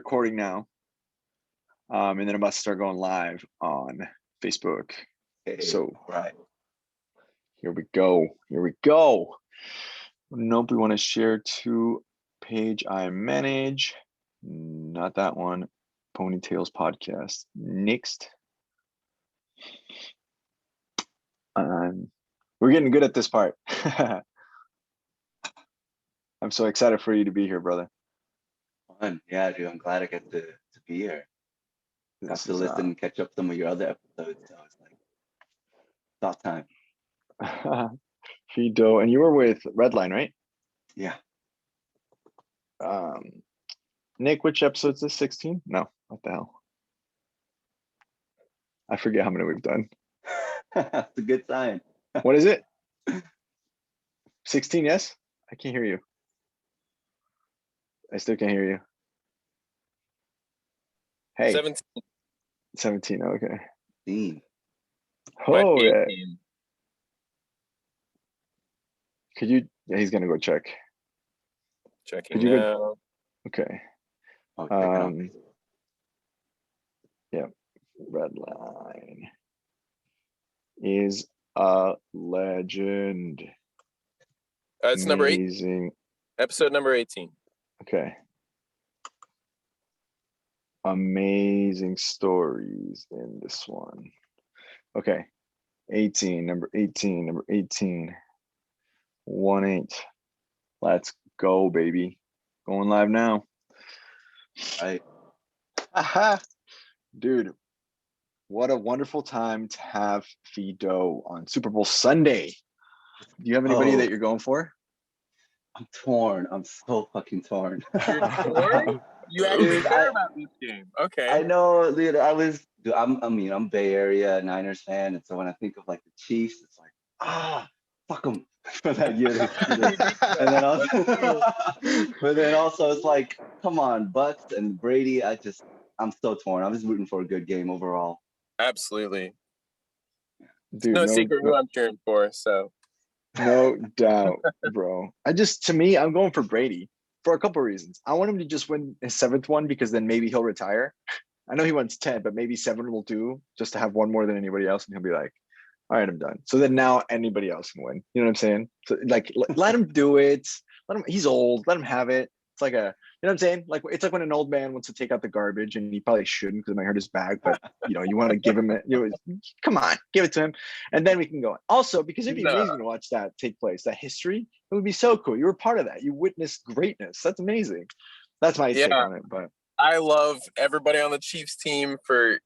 recording now. And then I'm about to start going live on Facebook. So right. Here we go. Nope, we want to share to page I manage. Not that one. Ponytails podcast. Next. We're getting good at this part. I'm so excited for you to be here, brother. Fun. Yeah, dude. I'm glad I get to be here. Got to listen and catch up some of your other episodes. So it's like about time. Fido, and you were with Redline, right? Yeah. Nick, which episode is this? 16? No, what the hell? I forget how many we've done. That's a good sign. What is it? 16, yes? I can't hear you. I still can't hear you. Hey. 17, okay. 17. Oh, yeah. Could you, yeah, he's gonna go check. Checking Could you now. go, okay. Yeah, Redline is a legend. It's number 8. Episode number 18. Okay. Amazing stories in this one. Okay. 18, number 18. 1-8. Let's go, baby. Going live now. Right. Aha. Dude, what a wonderful time to have Fido on Super Bowl Sunday. Do you have anybody that you're going for? I'm torn. I'm so fucking torn. You're torn? You actually care about this game. Okay. I know, dude. I'm Bay Area Niners fan, and so when I think of like the Chiefs, it's like, fuck them for that year. And then but then also it's like, come on, Bucks and Brady. I'm so torn. I'm just rooting for a good game overall. Absolutely. Dude, no secret who I'm cheering for, so. No doubt, bro. To me, I'm going for Brady for a couple of reasons. I want him to just win his 7th one because then maybe he'll retire. I know he wants 10, but maybe 7 will do just to have one more than anybody else. And he'll be like, all right, I'm done. So then now anybody else can win. You know what I'm saying? So like, let him do it. He's old. Let him have it. It's like you know what I'm saying? Like, it's like when an old man wants to take out the garbage and he probably shouldn't because it might hurt his back, but you want to give him come on, give it to him. And then we can go on. Also, because it'd be amazing to watch that take place, that history, it would be so cool. You were part of that. You witnessed greatness. That's amazing. That's my take on it. But I love everybody on the Chiefs team for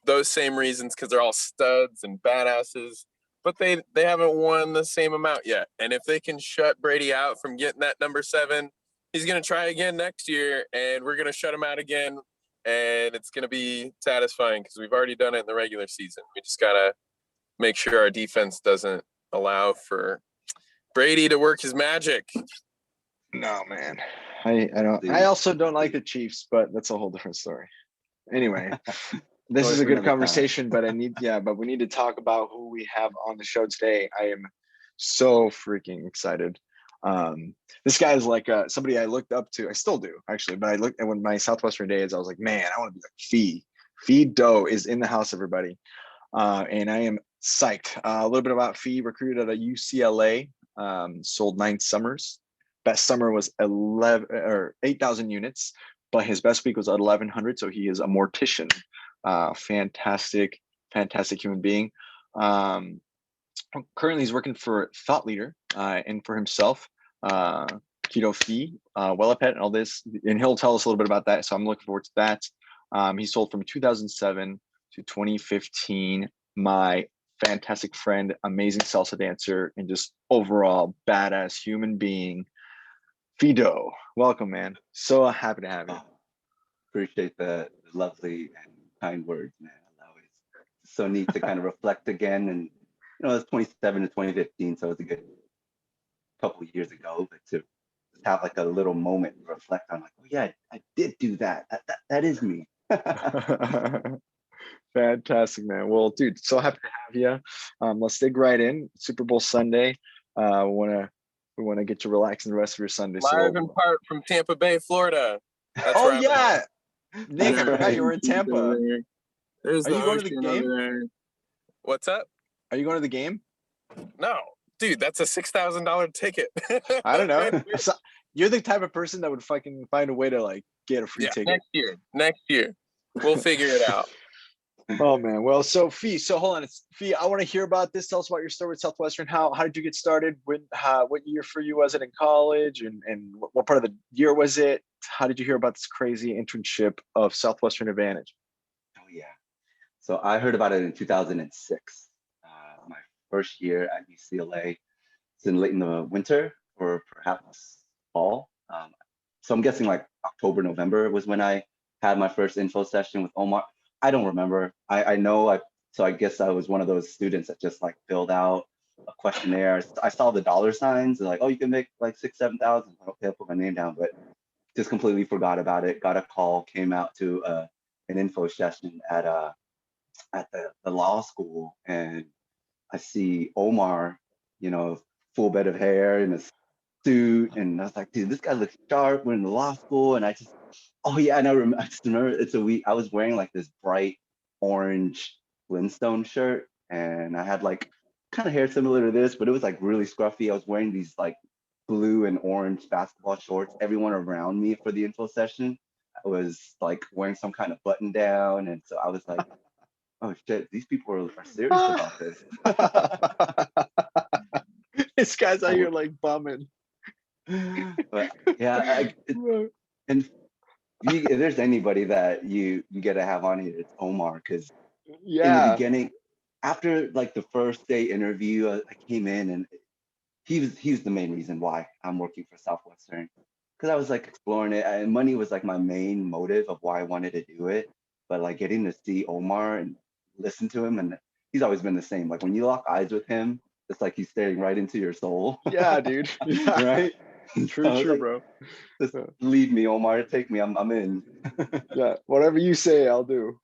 those same reasons because they're all studs and badasses, but they haven't won the same amount yet. And if they can shut Brady out from getting that number 7, he's going to try again next year, and we're going to shut him out again, and it's going to be satisfying because we've already done it in the regular season. We just got to make sure our defense doesn't allow for Brady to work his magic. No, man. I also don't like the Chiefs, but that's a whole different story. Anyway, this is a good conversation, but we need to talk about who we have on the show today. I am so freaking excited. This guy is like somebody I looked up to. I still do, actually, but I looked at when my Southwestern days, I was like, man, I want to be like Fido is in the house, everybody. And I am psyched. A little bit about Fee, recruited at a UCLA, sold 9 summers. Best summer was 8,000 units, but his best week was at 1,100. So he is a mortician. Fantastic human being. Currently he's working for Thought Leader and for himself, Keto Fee, Wellapet and all this, and he'll tell us a little bit about that. So I'm looking forward to that. He sold from 2007 to 2015. My fantastic friend, amazing salsa dancer, and just overall badass human being, Fido. Welcome, man. So happy to have you. Appreciate the lovely and kind words, man. It's so neat to kind of reflect again, and it's 2017 to 2015, so it's a good couple of years ago, but to have like a little moment and reflect on like, oh yeah, I did do that. That is me. Fantastic, man. Well, dude, so happy to have you. Let's dig right in. Super Bowl Sunday. We want to get you relaxing the rest of your Sunday. Live in part from Tampa Bay, Florida. That's oh yeah, Nick, I forgot you were in Tampa. There's Are the you going to the ocean game? over there. What's up? Are you going to the game? No, dude, that's a $6,000 ticket. I don't know. You're the type of person that would fucking find a way to like get a free ticket. Next year, we'll figure it out. Oh man, well, so Fee, so hold on, Fee, I want to hear about this. Tell us about your story with Southwestern. How did you get started? What year for you was it in college, and what part of the year was it? How did you hear about this crazy internship of Southwestern Advantage? Oh yeah, so I heard about it in 2006. My first year at UCLA. It's in late in the winter or perhaps fall. So I'm guessing like October, November was when I had my first info session with Omar. I don't remember. I know. So I guess I was one of those students that just like filled out a questionnaire. I saw the dollar signs and like, oh, you can make like 6,000, 7,000. Okay, I'll put my name down, but just completely forgot about it. Got a call, came out to an info session at the law school, and I see Omar, full bed of hair and a suit, and I was like, dude, this guy looks sharp. We're in the law school, and I just remember it's a week. I was wearing like this bright orange Flintstone shirt, and I had like kind of hair similar to this, but it was like really scruffy. I was wearing these like blue and orange basketball shorts. Everyone around me for the info session I was like wearing some kind of button down, and so I was like, oh shit, these people are serious about this. This guy's out here like bumming. But yeah, and if there's anybody that you get to have on here, it's Omar, because in the beginning, after like the first day interview, I came in and he was the main reason why I'm working for Southwestern, because I was like exploring it, and money was like my main motive of why I wanted to do it. But like getting to see Omar and listen to him, and he's always been the same. Like when you lock eyes with him, it's like he's staring right into your soul. Yeah, dude. Yeah. Right? True, like, bro. Just lead me, Omar. Take me. I'm in. Yeah, whatever you say, I'll do.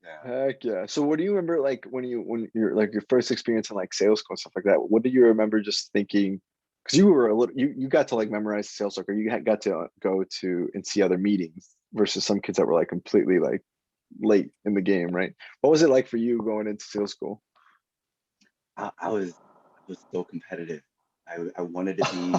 Yeah. Heck yeah. So what do you remember like when you're like your first experience in like sales school and stuff like that? What do you remember just thinking? Because you were you got to like memorize the sales circle. You got to go to and see other meetings versus some kids that were like completely like late in the game, right? What was it like for you going into sales school? I was so competitive. I wanted to be.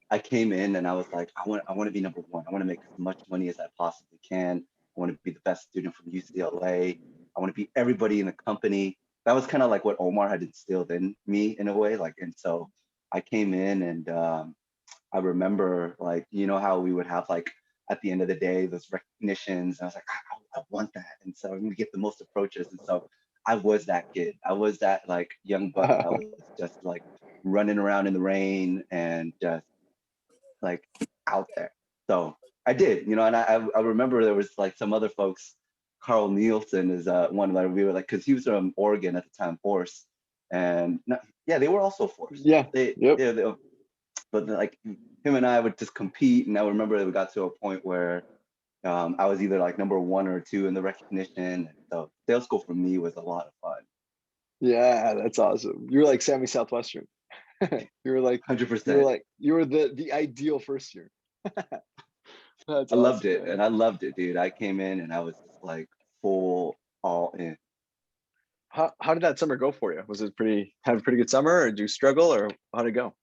I came in and I was like, I want to be number one. I want to make as much money as I possibly can. I want to be the best student from UCLA. I want to beat everybody in the company. That was kind of like what Omar had instilled in me in a way. Like, and so I came in and I remember like, how we would have like at the end of the day, those recognitions. And I was like, I want that. And so I'm going to get the most approaches. And so I was that kid. I was that like young buck that was just like running around in the rain and just like out there. So I did, and I remember there was like some other folks. Carl Nielsen is one that we were like, because he was from Oregon at the time, Force, and they were also Force. Yeah, but like him and I would just compete, and I remember that we got to a point where I was either like number one or two in the recognition. So sales school for me was a lot of fun. Yeah, that's awesome. You were like Sammy Southwestern. You were like 100%. You were the ideal first year. I loved it, man. And I loved it, dude. I came in and I was just like full all in. How did that summer go for you? Was it have a pretty good summer, or did you struggle, or how'd it go?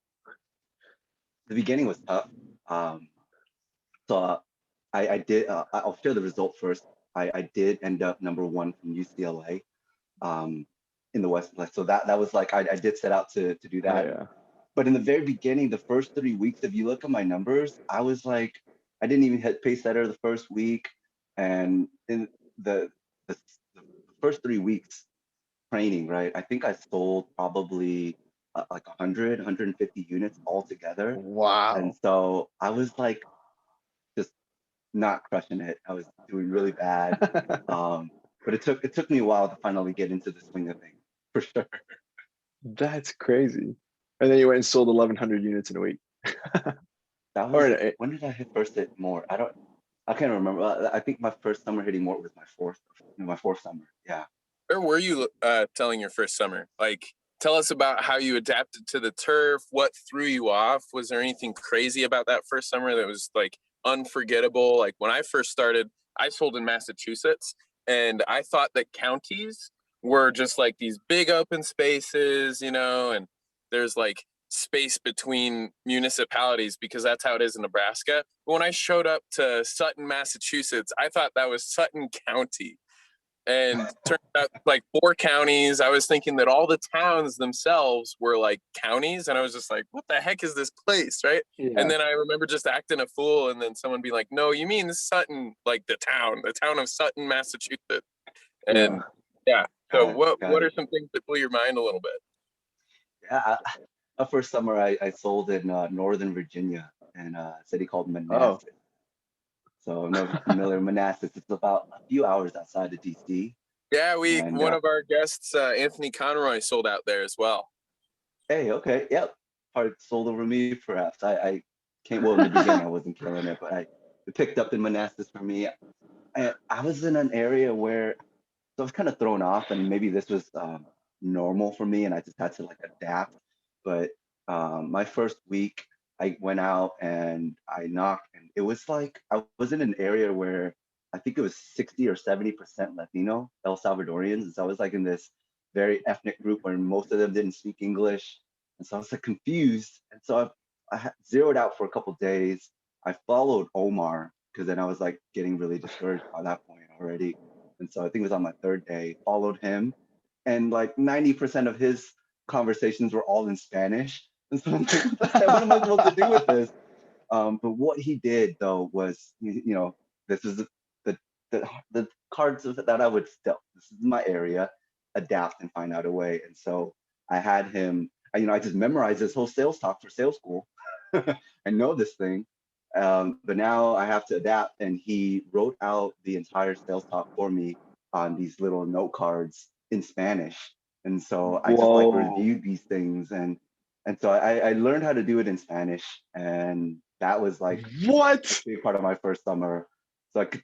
The beginning was tough. So I did. I'll share the result first. I did end up number one from UCLA, in the West. So that was like I did set out to do that. Yeah. But in the very beginning, the first 3 weeks, if you look at my numbers, I was like, I didn't even hit pace setter the first week, and in the first 3 weeks training, right? I think I sold probably like 100, 150 units altogether. Wow. And so I was like, just not crushing it. I was doing really bad. But it took me a while to finally get into the swing of things, for sure. That's crazy. And then you went and sold 1,100 units in a week. That was when did I hit first hit more? I can't remember. I think my first summer hitting more was my fourth summer. Yeah. Where were you telling your first summer? Like, tell us about how you adapted to the turf. What threw you off? Was there anything crazy about that first summer that was like unforgettable? Like when I first started, I sold in Massachusetts, and I thought that counties were just like these big open spaces, you know, and there's like space between municipalities because that's how it is in Nebraska. But when I showed up to Sutton, Massachusetts, I thought that was Sutton County. And turned out like 4 counties. I was thinking that all the towns themselves were like counties, and I was just like, "What the heck is this place?" Right? Yeah. And then I remember just acting a fool, and then someone be like, "No, you mean Sutton, like the town of Sutton, Massachusetts." And yeah. So what are some things that blew your mind a little bit? Yeah, my first summer I sold in Northern Virginia in a city called Manassas. So I'm not familiar with Manassas. It's about a few hours outside of DC. Yeah, one of our guests, Anthony Conroy, sold out there as well. Hey, okay, yep. Part sold over me, perhaps. I came well in the beginning. I wasn't killing it, but it picked up in Manassas for me. I was in an area where so I was kind of thrown off, and maybe this was normal for me, and I just had to like adapt. But my first week, I went out and I knocked, and it was like I was in an area where I think it was 60 or 70% Latino, El Salvadorians. And so I was like in this very ethnic group where most of them didn't speak English. And so I was like confused. And so I zeroed out for a couple days. I followed Omar because then I was like getting really discouraged by that point already. And so I think it was on my third day, followed him. And like 90% of his conversations were all in Spanish. And so I'm like, what am I supposed to do with this? But what he did though was, this is the cards that I would still, this is my area, adapt and find out a way. And so I had him, I just memorized this whole sales talk for sales school. I know this thing, but now I have to adapt. And he wrote out the entire sales talk for me on these little note cards in Spanish. And so I just like reviewed these things, and so I learned how to do it in Spanish, and that was like what a big part of my first summer. So I could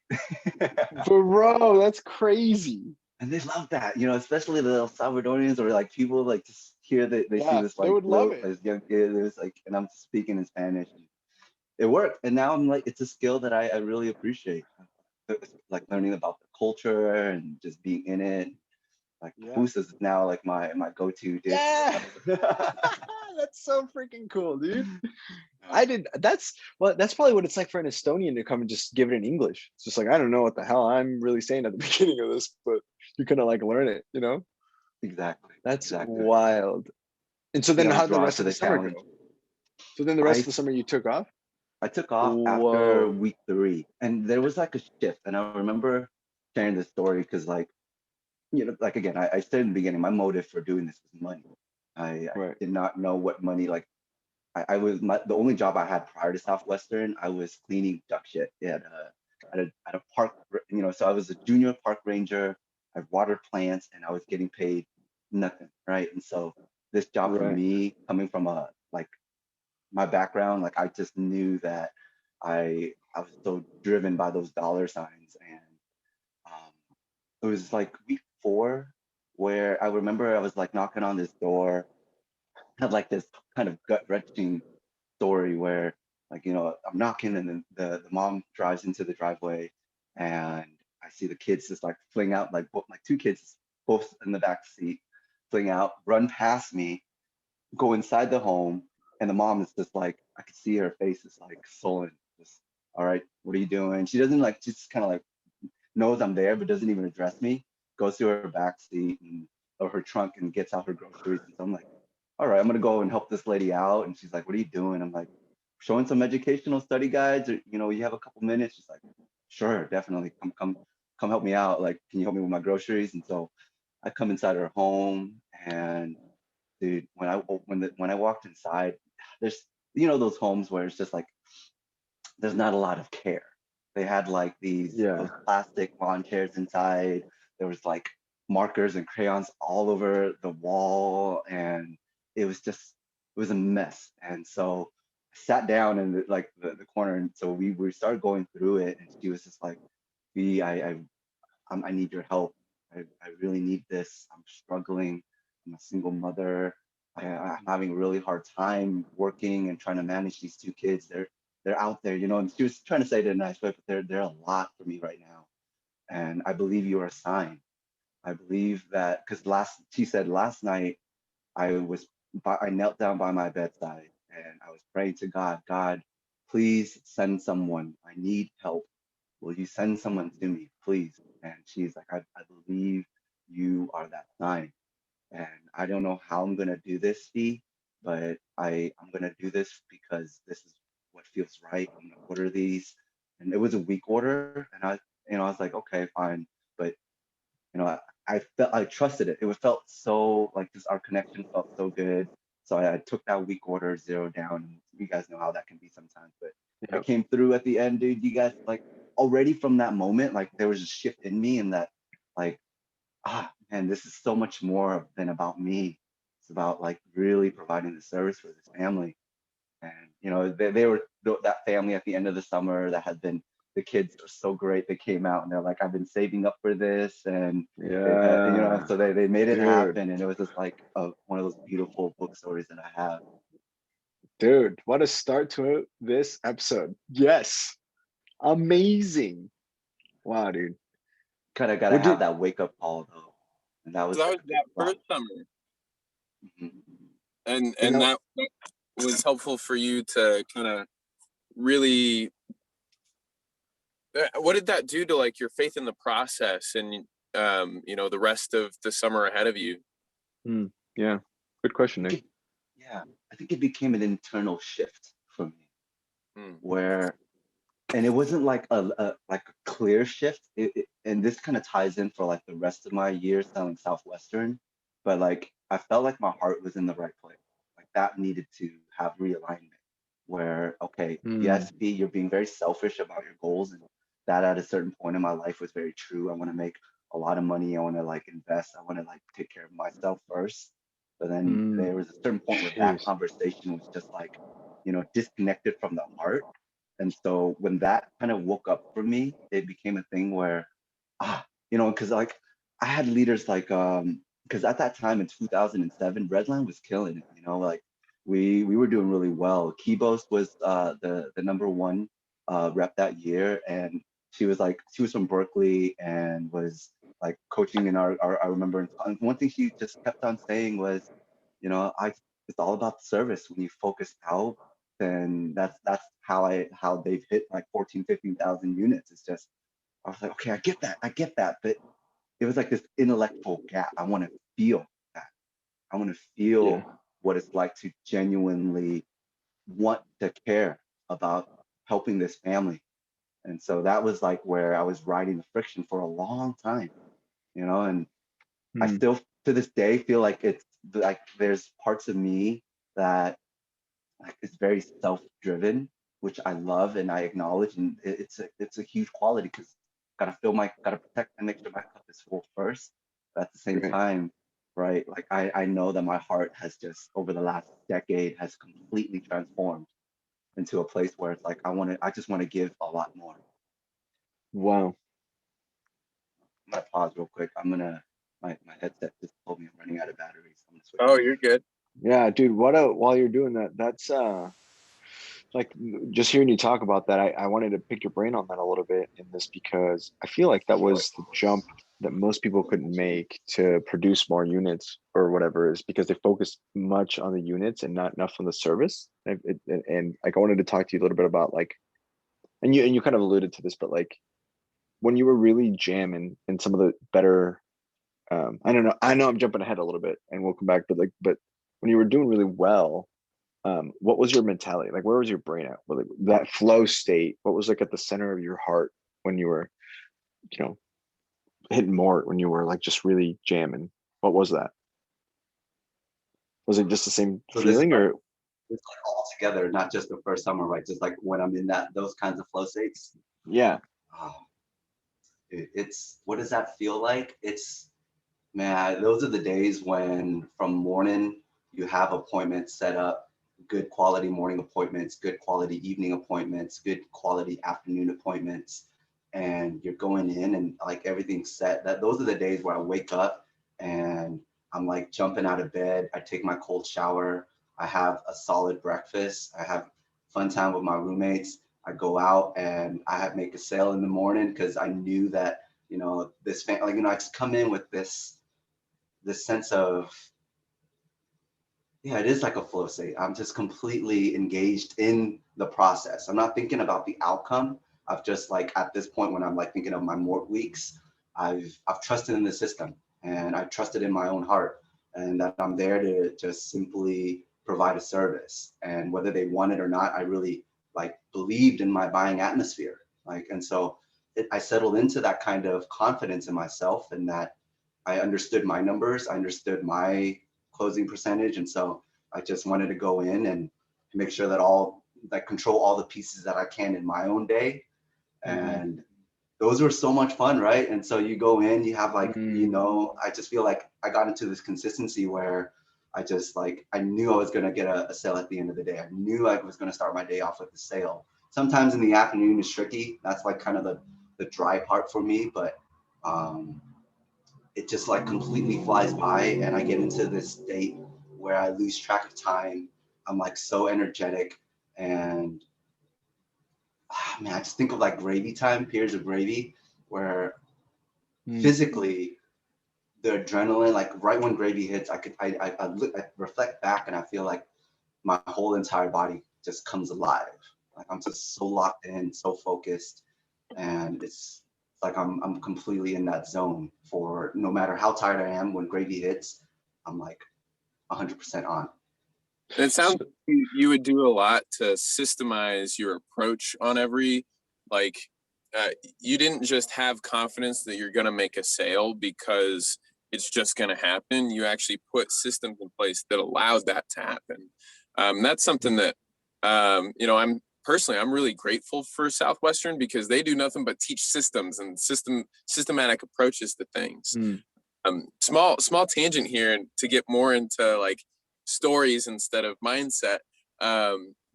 bro, that's crazy. And they love that, especially the El Salvadorians or like people like just hear that they see this like they would love it. This young kid, there's like, and I'm speaking in Spanish. And it worked, and now I'm like, it's a skill that I really appreciate, like learning about the culture and just being in it. Like pupusas is now like my go-to dish. Yeah. That's so freaking cool, dude. That's probably what it's like for an Estonian to come and just give it in English. It's just like, I don't know what the hell I'm really saying at the beginning of this, but you kind of like learn it, Exactly. That's wild. And so then how did the rest of the summer go? So then the rest of the summer you took off? I took off after week 3, and there was like a shift. And I remember sharing this story because like, like again, I said in the beginning, my motive for doing this was money. I did not know what money, like I was the only job I had prior to Southwestern, I was cleaning duck shit at a park, so I was a junior park ranger. I watered plants and I was getting paid nothing, right? And so this job for me, coming from my background, like I just knew that I was so driven by those dollar signs. And it was like week 4 where I remember I was like knocking on this door, had like this kind of gut wrenching story where like, I'm knocking, and then the mom drives into the driveway, and I see the kids just like fling out, like 2 kids both in the back seat, fling out, run past me, go inside the home, and the mom is just like, I could see her face is like sullen, just, all right, what are you doing? She doesn't like, just kind of like knows I'm there, but doesn't even address me, goes to her back seat or her trunk and gets out her groceries. And so I'm like, all right, I'm gonna go and help this lady out. And she's like, what are you doing? I'm like, showing some educational study guides, or you have a couple minutes. She's like, sure, definitely, come help me out. Like, can you help me with my groceries? And so I come inside her home, and dude, when I walked inside, there's those homes where it's just like there's not a lot of care. They had like those plastic lawn chairs inside. There was like markers and crayons all over the wall, and it was a mess. And so I sat down in the corner, and so we started going through it, and she was just like, I need your help. I really need this. I'm struggling. I'm a single mother. I'm having a really hard time working and trying to manage these 2 kids. They're out there, and she was trying to say it in a nice way, but they're a lot for me right now. and I believe you are a sign. I believe that because she said last night I knelt down by my bedside and I was praying to God, God, please send someone. I need help. Will you send someone to me, please? And she's like, I believe you are that sign. And I don't know how I'm gonna do this, Steve, but I'm gonna do this because this is what feels right. I'm gonna order these. And it was a week order, and I was like, okay, fine. But I trusted it. It felt so like this. Our connection felt so good. So I took that week order, zero down. You guys know how that can be sometimes, but it came through at the end, dude. You guys like already from that moment, like there was a shift in me, and that like man, this is so much more than about me. It's about like really providing the service for this family. And they were that family at the end of the summer that had been, the kids are so great. They came out and they're like, I've been saving up for this, and they've had, Yeah, so they made it dude. happen, and it was just like one of those beautiful book stories that I have. Dude, what a start to this episode. Yes, amazing. Wow, dude. Kind of gotta have that wake up call though, and that was that first summer. And that was helpful for you to kind of really. What did that do to like your faith in the process and the rest of the summer ahead of you? Yeah, good question, Nick. I think it became an internal shift for me, where, and it wasn't like a clear shift. And this kind of ties in for like the rest of my year selling Southwestern, but like I felt like my heart was in the right place. Like that needed to have realignment. Where okay, yes, P, you're being very selfish about your goals, and that at a certain point in my life was very true. I want to make a lot of money. I want to like invest. I want to like take care of myself first. But then there was a certain point where that conversation was just like, disconnected from the heart. And so when that kind of woke up for me, it became a thing where, because like I had leaders like, because at that time in 2007, Redline was killing it, like we were doing really well. Kibos was the number one rep that year, and she was from Berkeley and was like coaching in our I remember one thing she just kept on saying was, it's all about service. When you focus out, then that's how they've hit like 15,000 units. It's just, I was like, okay, I get that, but it was like this intellectual gap. I want to feel that. I want to feel what it's like to genuinely want to care about helping this family. And so that was like where I was riding the friction for a long time, and I still to this day feel like it's like there's parts of me that like it's very self-driven, which I love and I acknowledge, and it's a huge quality because gotta protect and make sure my cup is full first. But at the same time, right, like I know that my heart has just over the last decade has completely transformed into a place where it's like I just want to give a lot more. Wow. I'm gonna pause real quick. My headset just told me I'm running out of batteries. I'm gonna switch. Oh, you're good. Yeah, dude. While you're doing that, that's like just hearing you talk about that, I wanted to pick your brain on that a little bit in this because I feel like that was the jump that most people couldn't make to produce more units or whatever, is because they focused much on the units and not enough on the service. And like I wanted to talk to you a little bit about like, and you kind of alluded to this, but like when you were really jamming in some of the better, I don't know, I know I'm jumping ahead a little bit and we'll come back, but when you were doing really well, what was your mentality? Like, where was your brain at? Like, that flow state, what was like at the center of your heart when you were, hitting more, when you were like just really jamming? What was that? Was it just the same feeling, or it's like all together, not just the first summer, right? Just like when I'm in those kinds of flow states. Yeah. Oh, it's what does that feel like? It's, man, those are the days when from morning you have appointments set up, good quality morning appointments, good quality evening appointments, good quality afternoon appointments, and you're going in and like everything's set. Those are the days where I wake up and I'm like jumping out of bed. I take my cold shower. I have a solid breakfast. I have fun time with my roommates. I go out and make a sale in the morning because I knew that you know, this like, you know, I just come in with this sense of, yeah, it is like a flow state. I'm just completely engaged in the process. I'm not thinking about the outcome. I've just like at this point when I'm like thinking of my more weeks, I've trusted in the system and I've trusted in my own heart and that I'm there to just simply provide a service. And whether they want it or not, I really like believed in my buying atmosphere. Like, and so I settled into that kind of confidence in myself and that I understood my numbers, I understood my closing percentage. And so I just wanted to go in and make sure that control all the pieces that I can in my own day. And those were so much fun, right? And so you go in, you have like, you know, I just feel like I got into this consistency where I just like, I knew I was going to get a sale at the end of the day. I knew I was going to start my day off with a sale. Sometimes in the afternoon is tricky. That's like kind of the dry part for me, but it just like completely flies by and I get into this state where I lose track of time. I'm like so energetic and man, I just think of like gravy time, periods of gravy, where physically the adrenaline, like right when gravy hits, I reflect back and I feel like my whole entire body just comes alive. Like I'm just so locked in, so focused, and it's like I'm completely in that zone for no matter how tired I am. When gravy hits, I'm like 100% on. And it sounds like you would do a lot to systemize your approach on every, like, you didn't just have confidence that you're going to make a sale because it's just going to happen. You actually put systems in place that allowed that to happen. That's something that, you know, I'm really grateful for Southwestern because they do nothing but teach systems and systematic approaches to things. Small tangent here, and to get more into like stories instead of mindset.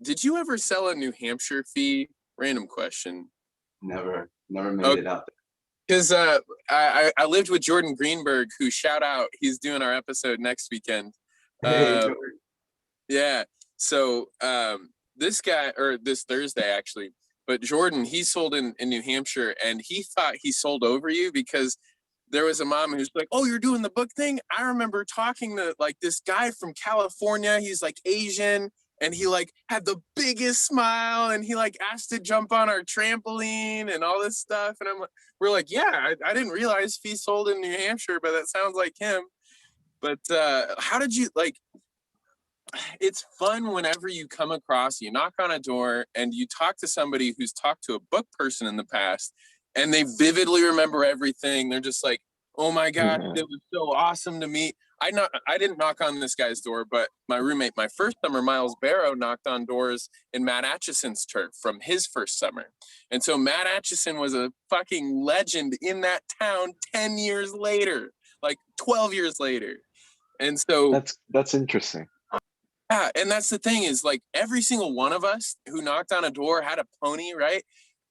Did you ever sell a New Hampshire fee? Random question. Never made it out there. Because I lived with Jordan Greenberg, who shout out, he's doing our episode next weekend. Yeah. So this guy, or this Thursday actually, but Jordan, he sold in New Hampshire and he thought he sold over you because there was a mom who's like, oh, you're doing the book thing? I remember talking to like this guy from California. He's like Asian and he like had the biggest smile and he like asked to jump on our trampoline and all this stuff. And we're like, yeah, I didn't realize he sold in New Hampshire, but that sounds like him. But how did you like, it's fun whenever you come across, you knock on a door and you talk to somebody who's talked to a book person in the past and they vividly remember everything. They're just like, oh my God, it was so awesome to meet. I didn't knock on this guy's door, but my roommate, my first summer, Miles Barrow, knocked on doors in Matt Atchison's turf from his first summer. And so Matt Atchison was a fucking legend in that town 10 years later, like 12 years later. And so that's interesting. Yeah, and that's the thing is like every single one of us who knocked on a door had a pony, right?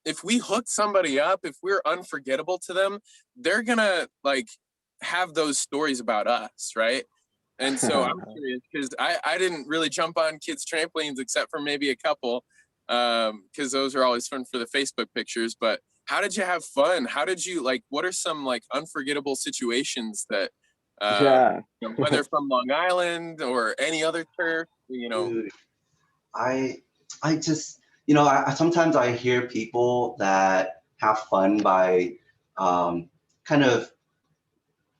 If we hooked somebody up, if we're unforgettable to them, they're gonna like have those stories about us, right? And so I'm curious because I didn't really jump on kids' trampolines except for maybe a couple, because those are always fun for the Facebook pictures. But how did you have fun? How did you like? What are some like unforgettable situations that? You know, whether from Long Island or any other turf, you know. Dude, I just, you know, I sometimes I hear people that have fun by kind of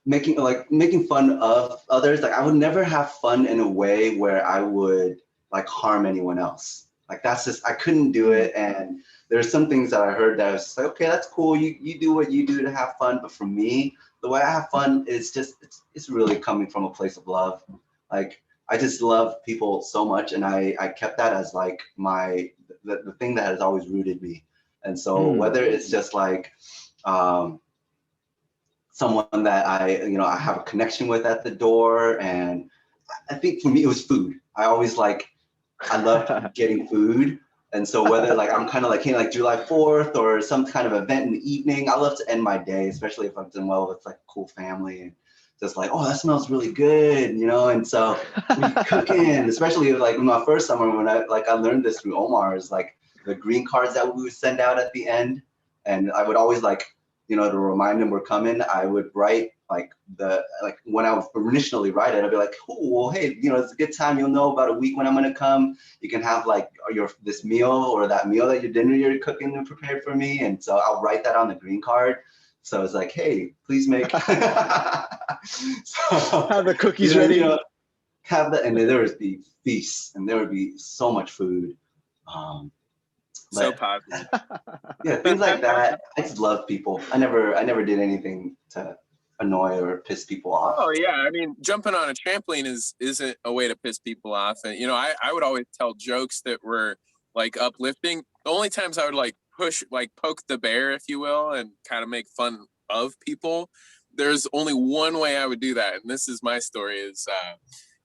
making fun of others. Like I would never have fun in a way where I would like harm anyone else. Like that's just, I couldn't do it. And there's some things that I heard that I was just like, okay, that's cool. You do what you do to have fun. But for me, the way I have fun is just, it's really coming from a place of love. Like I just love people so much. And I kept that as like the thing that has always rooted me. And so whether it's just like someone that I have a connection with at the door. And I think for me, it was food. I love getting food. And so whether like I'm kind of like, hey, like July 4th or some kind of event in the evening, I love to end my day, especially if I've done well with like a cool family and just like, oh, that smells really good, you know? And so we cooking, especially like my first summer when I learned this through Omar, is like the green cards that we would send out at the end. And I would always like to remind them we're coming, I would write like when I would initially write it, I'd be like, oh, well, hey, it's a good time. You'll know about a week when I'm gonna come. You can have like this meal or that meal that your dinner you're cooking and prepared for me. And so I'll write that on the green card. So it's like, hey, please make Have the cookies ready. Have that, and then there would be feasts, and there would be so much food. So positive. Yeah, things like that. I just love people. I never did anything to annoy or piss people off. Oh yeah, I mean, jumping on a trampoline isn't a way to piss people off. And I would always tell jokes that were like uplifting. The only times I would like poke the bear, if you will, and kind of make fun of people, there's only one way I would do that, and this is my story, is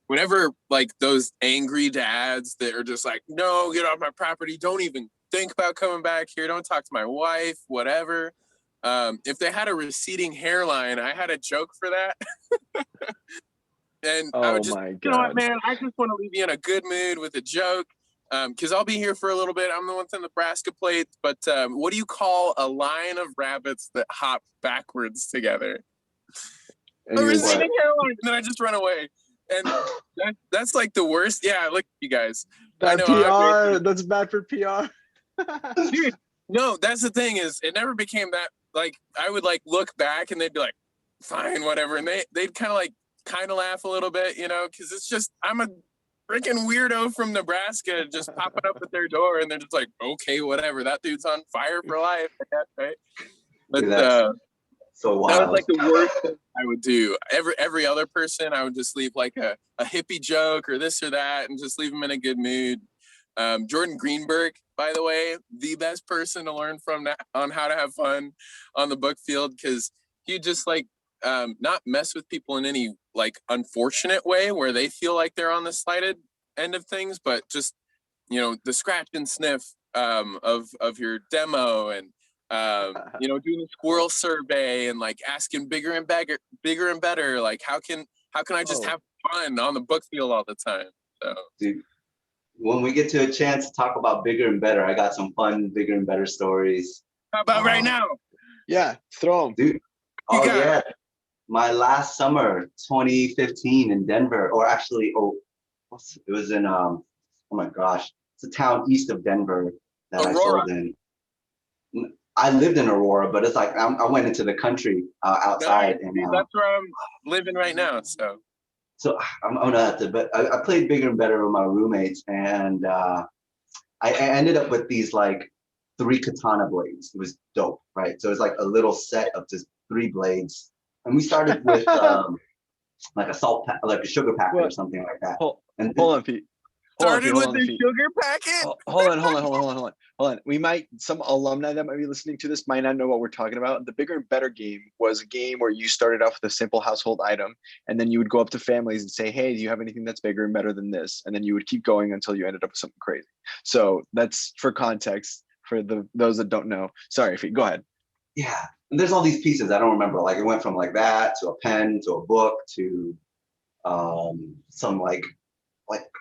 whenever like those angry dads that are just like, no, get off my property, don't even think about coming back here, don't talk to my wife, whatever. If they had a receding hairline, I had a joke for that. And I would just, you know what, man, I just want to leave you in a good mood with a joke. Because I'll be here for a little bit. I'm the one from Nebraska plate, but what do you call a line of rabbits that hop backwards together? A receding hairline, and then I just run away. And that's like the worst. Yeah, look, you guys. Bad PR. That's bad for PR. Dude, no, that's the thing, is it never became that. Like, I would like look back and they'd be like, fine, whatever. And they'd kind of laugh a little bit, because it's just, I'm a freaking weirdo from Nebraska just popping up at their door, and they're just like, okay, whatever. That dude's on fire for life, I guess, right? But so wild. That was like the worst thing I would do. Every other person, I would just leave like a hippie joke or this or that, and just leave them in a good mood. Jordan Greenberg, by the way, the best person to learn from on how to have fun on the book field, because he just like not mess with people in any like unfortunate way where they feel like they're on the slighted end of things, but just the scratch and sniff of your demo, and doing the squirrel survey, and like asking bigger and better, like how can I just have fun on the book field all the time. So dude, when we get to a chance to talk about bigger and better, I got some fun bigger and better stories. How about right now? Yeah, throw them, dude. Yeah, my last summer, 2015 in Denver, or actually, it was in oh my gosh, it's a town east of Denver that Aurora. I sold in. I lived in Aurora, but it's like I went into the country outside. Nice. And that's where I'm living right now. So I'm gonna have to, but I played bigger and better with my roommates, and I ended up with these like 3 katana blades. It was dope, right? So it's like a little set of just 3 blades, and we started with like a like a sugar packet or something like that. Hold on, Pete. Started with the sugar packet. Hold on. Some alumni that might be listening to this might not know what we're talking about. The bigger and better game was a game where you started off with a simple household item, and then you would go up to families and say, hey, do you have anything that's bigger and better than this? And then you would keep going until you ended up with something crazy. So that's for context for those that don't know. Sorry, Pete, go ahead. Yeah, and there's all these pieces I don't remember. Like it went from like that to a pen to a book to some like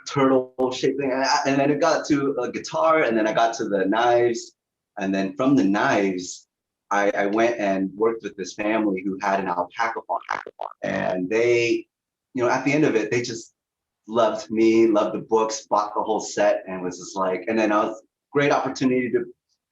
turtle shaped thing, and then it got to a guitar, and then I got to the knives, and then from the knives I went and worked with this family who had an alpaca farm, and they, at the end of it, they just loved me, loved the books, bought the whole set, and was just like, and then great opportunity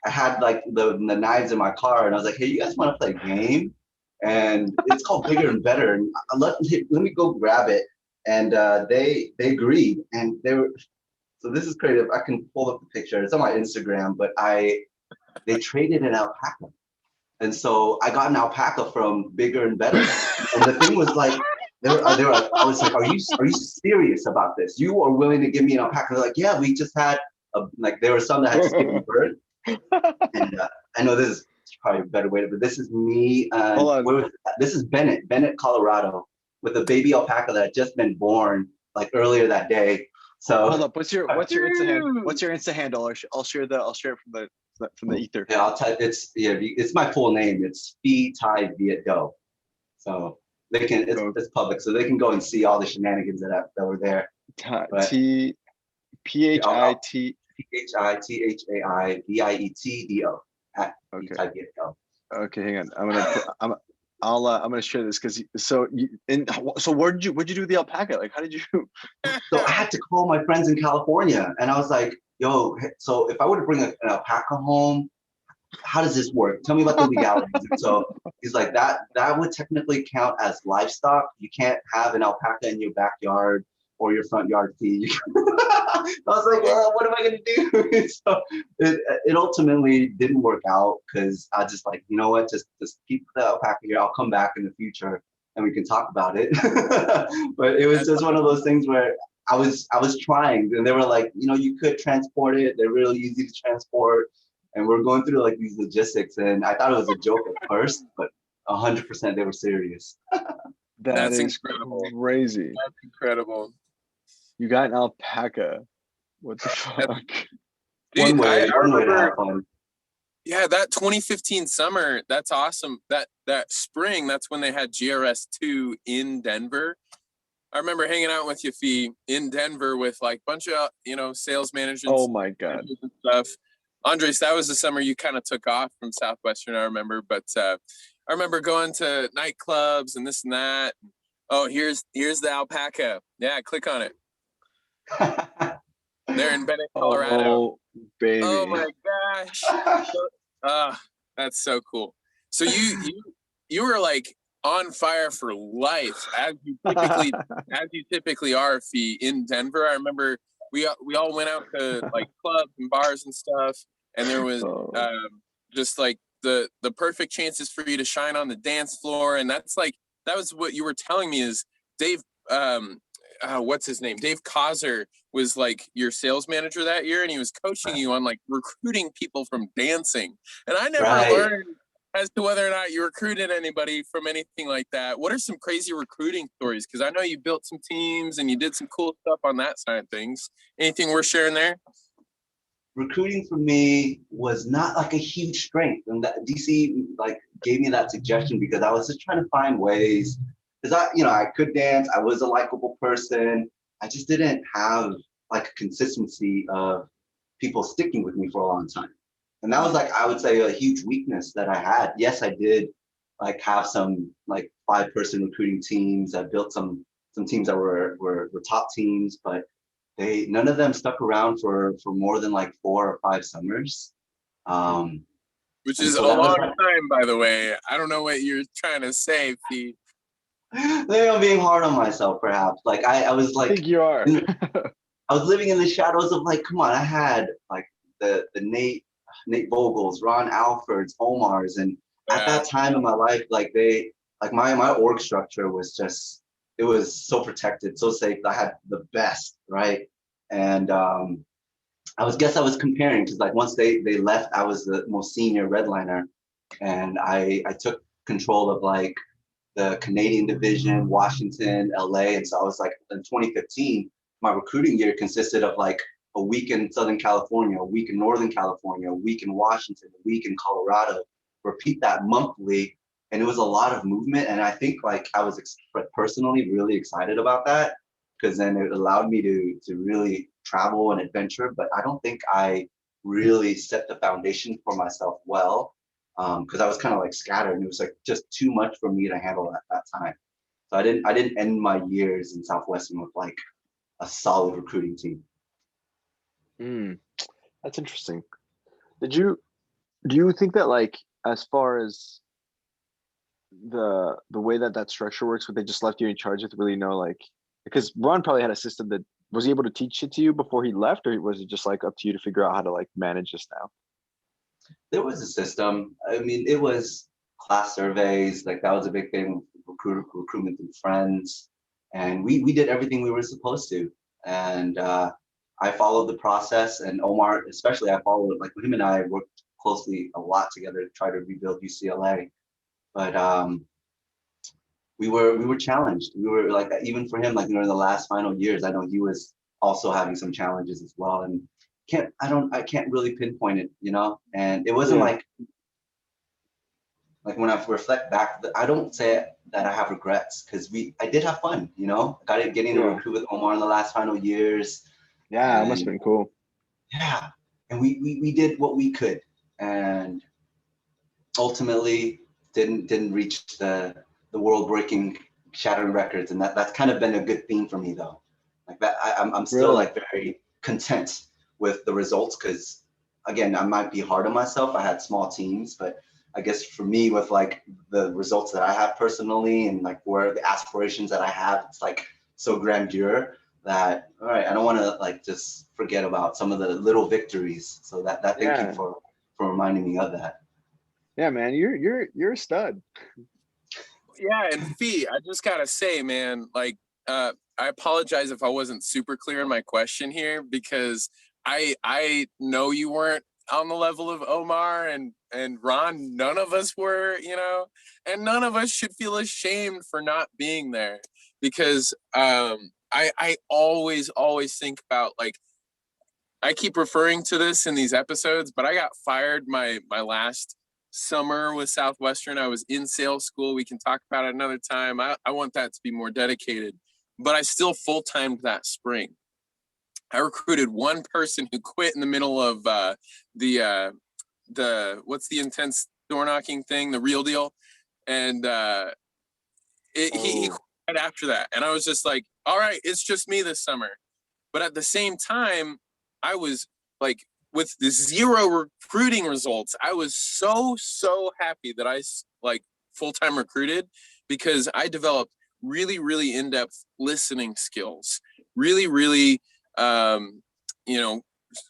I had like the knives in my car, and I was like, hey, you guys want to play a game? And it's called Bigger and Better, and let me go grab it. And they agreed, and so this is crazy. I can pull up the picture. It's on my Instagram, but they traded an alpaca, and so I got an alpaca from Bigger and Better. And the thing was like, I was like, are you serious about this? You are willing to give me an alpaca? They're like, yeah, we just had there were some that had skipping bird, and I know this is probably a better way but this is me. This is Bennett, Colorado, with a baby alpaca that had just been born like earlier that day. So hold up, what's your Insta handle? What's your Insta handle? I'll share it from the ether. Yeah, I'll type it's my full name. It's Phi Tai Viet Do. So they can it's public, so they can go and see all the shenanigans that were there. T PHITHAIVIETDO at Phi Tai Viet Do. Okay, hang on. I'm gonna share this because so where'd you do the alpaca? Like, how did you? So I had to call my friends in California, and I was like, "Yo, so if I were to bring an alpaca home, how does this work? Tell me about the legalities." And so he's like, that would technically count as livestock. You can't have an alpaca in your backyard or your front yard feed. I was like, well, what am I gonna do? So it ultimately didn't work out because I just like, you know what, just keep the alpaca here. I'll come back in the future and we can talk about it. But it was just one of those things where I was trying, and they were like, you know, you could transport it. They're really easy to transport. And we're going through like these logistics, and I thought it was a joke at first, but 100% they were serious. That's incredible. Crazy. That's incredible. You got an alpaca. What the fuck? Dude, one way remember, to have fun. Yeah, that 2015 summer, that's awesome. That spring, that's when they had GRS2 in Denver. I remember hanging out with you, Fee, in Denver with like a bunch of, sales managers. Oh my God. And stuff. Andres, that was the summer you kind of took off from Southwestern, I remember. But I remember going to nightclubs and this and that. Oh, here's the alpaca. Yeah, click on it. They're in Bennett, Colorado. Oh, baby. Oh my gosh. That's so cool. So you were like on fire for life as you typically are, Fee, in Denver. I remember we all went out to like clubs and bars and stuff, and there was just like the perfect chances for you to shine on the dance floor. And that was what you were telling me is Dave, what's his name? Dave Causer was like your sales manager that year, and he was coaching you on like recruiting people from dancing. And I never learned as to whether or not you recruited anybody from anything like that. What are some crazy recruiting stories? Because I know you built some teams and you did some cool stuff on that side of things. Anything worth sharing there? Recruiting for me was not like a huge strength, and that DC like gave me that suggestion because I was just trying to find ways. Because I could dance, I was a likable person. I just didn't have like a consistency of people sticking with me for a long time. And that was like, I would say, a huge weakness that I had. Yes, I did like have some like 5-person recruiting teams. I built some teams that were top teams, but none of them stuck around for more than like 4 or 5 summers. Which is a long time, by the way. I don't know what you're trying to say, Pete. Maybe I'm being hard on myself, perhaps. Like I was like, I think you are. I was living in the shadows of like, come on, I had like the Nate Vogels, Ron Alfords, Omars, and at that time in my life, like my org structure was just, it was so protected, so safe. I had the best, right? And I was comparing because like once they left, I was the most senior redliner, and I took control of like the Canadian division, Washington, LA. And so I was like, in 2015, my recruiting year consisted of like a week in Southern California, a week in Northern California, a week in Washington, a week in Colorado, repeat that monthly. And it was a lot of movement. And I think like I was personally really excited about that because then it allowed me to really travel and adventure. But I don't think I really set the foundation for myself well. Because I was kind of like scattered, and it was like just too much for me to handle at that time. So I didn't end my years in Southwestern with like a solid recruiting team. That's interesting. Do you think that like as far as the way that structure works, where they just left you in charge with really no like, because Ron probably had a system that was he able to teach it to you before he left, or was it just like up to you to figure out how to like manage this now? There was a system. I mean, it was class surveys, like that was a big thing, recruitment through friends. And we did everything we were supposed to. And I followed the process, and Omar, especially, I followed, like him and I worked closely a lot together to try to rebuild UCLA. But we were challenged. We were like, even for him, like during the last final years, I know he was also having some challenges as well. And I can't really pinpoint it, and it wasn't like when I reflect back, I don't say that I have regrets because I did have fun, getting to recruit with Omar in the last final years. Yeah, it must have been cool. Yeah, and we did what we could, and ultimately didn't reach the world breaking shattering records, and that's kind of been a good theme for me though. Like that, I'm still Really? like very content with the results, because again, I might be hard on myself. I had small teams, but I guess for me, with like the results that I have personally and like where the aspirations that I have, it's like so grandeur that, all right, I don't want to like just forget about some of the little victories. So that thank you Yeah. for reminding me of that. Yeah, man, you're a stud. Yeah, and Fee, I just gotta say, man, like, I apologize if I wasn't super clear in my question here, because I know you weren't on the level of Omar and Ron. None of us were, and none of us should feel ashamed for not being there, because I always think about, like, I keep referring to this in these episodes, but I got fired my last summer with Southwestern. I was in sales school. We can talk about it another time. I want that to be more dedicated, but I still full-timed that spring. I recruited one person who quit in the middle of the what's the intense door knocking thing, the Real Deal, and he quit right after that. And I was just like, all right, it's just me this summer. But at the same time, I was like, with the zero recruiting results, I was so happy that I like full-time recruited, because I developed really in-depth listening skills, really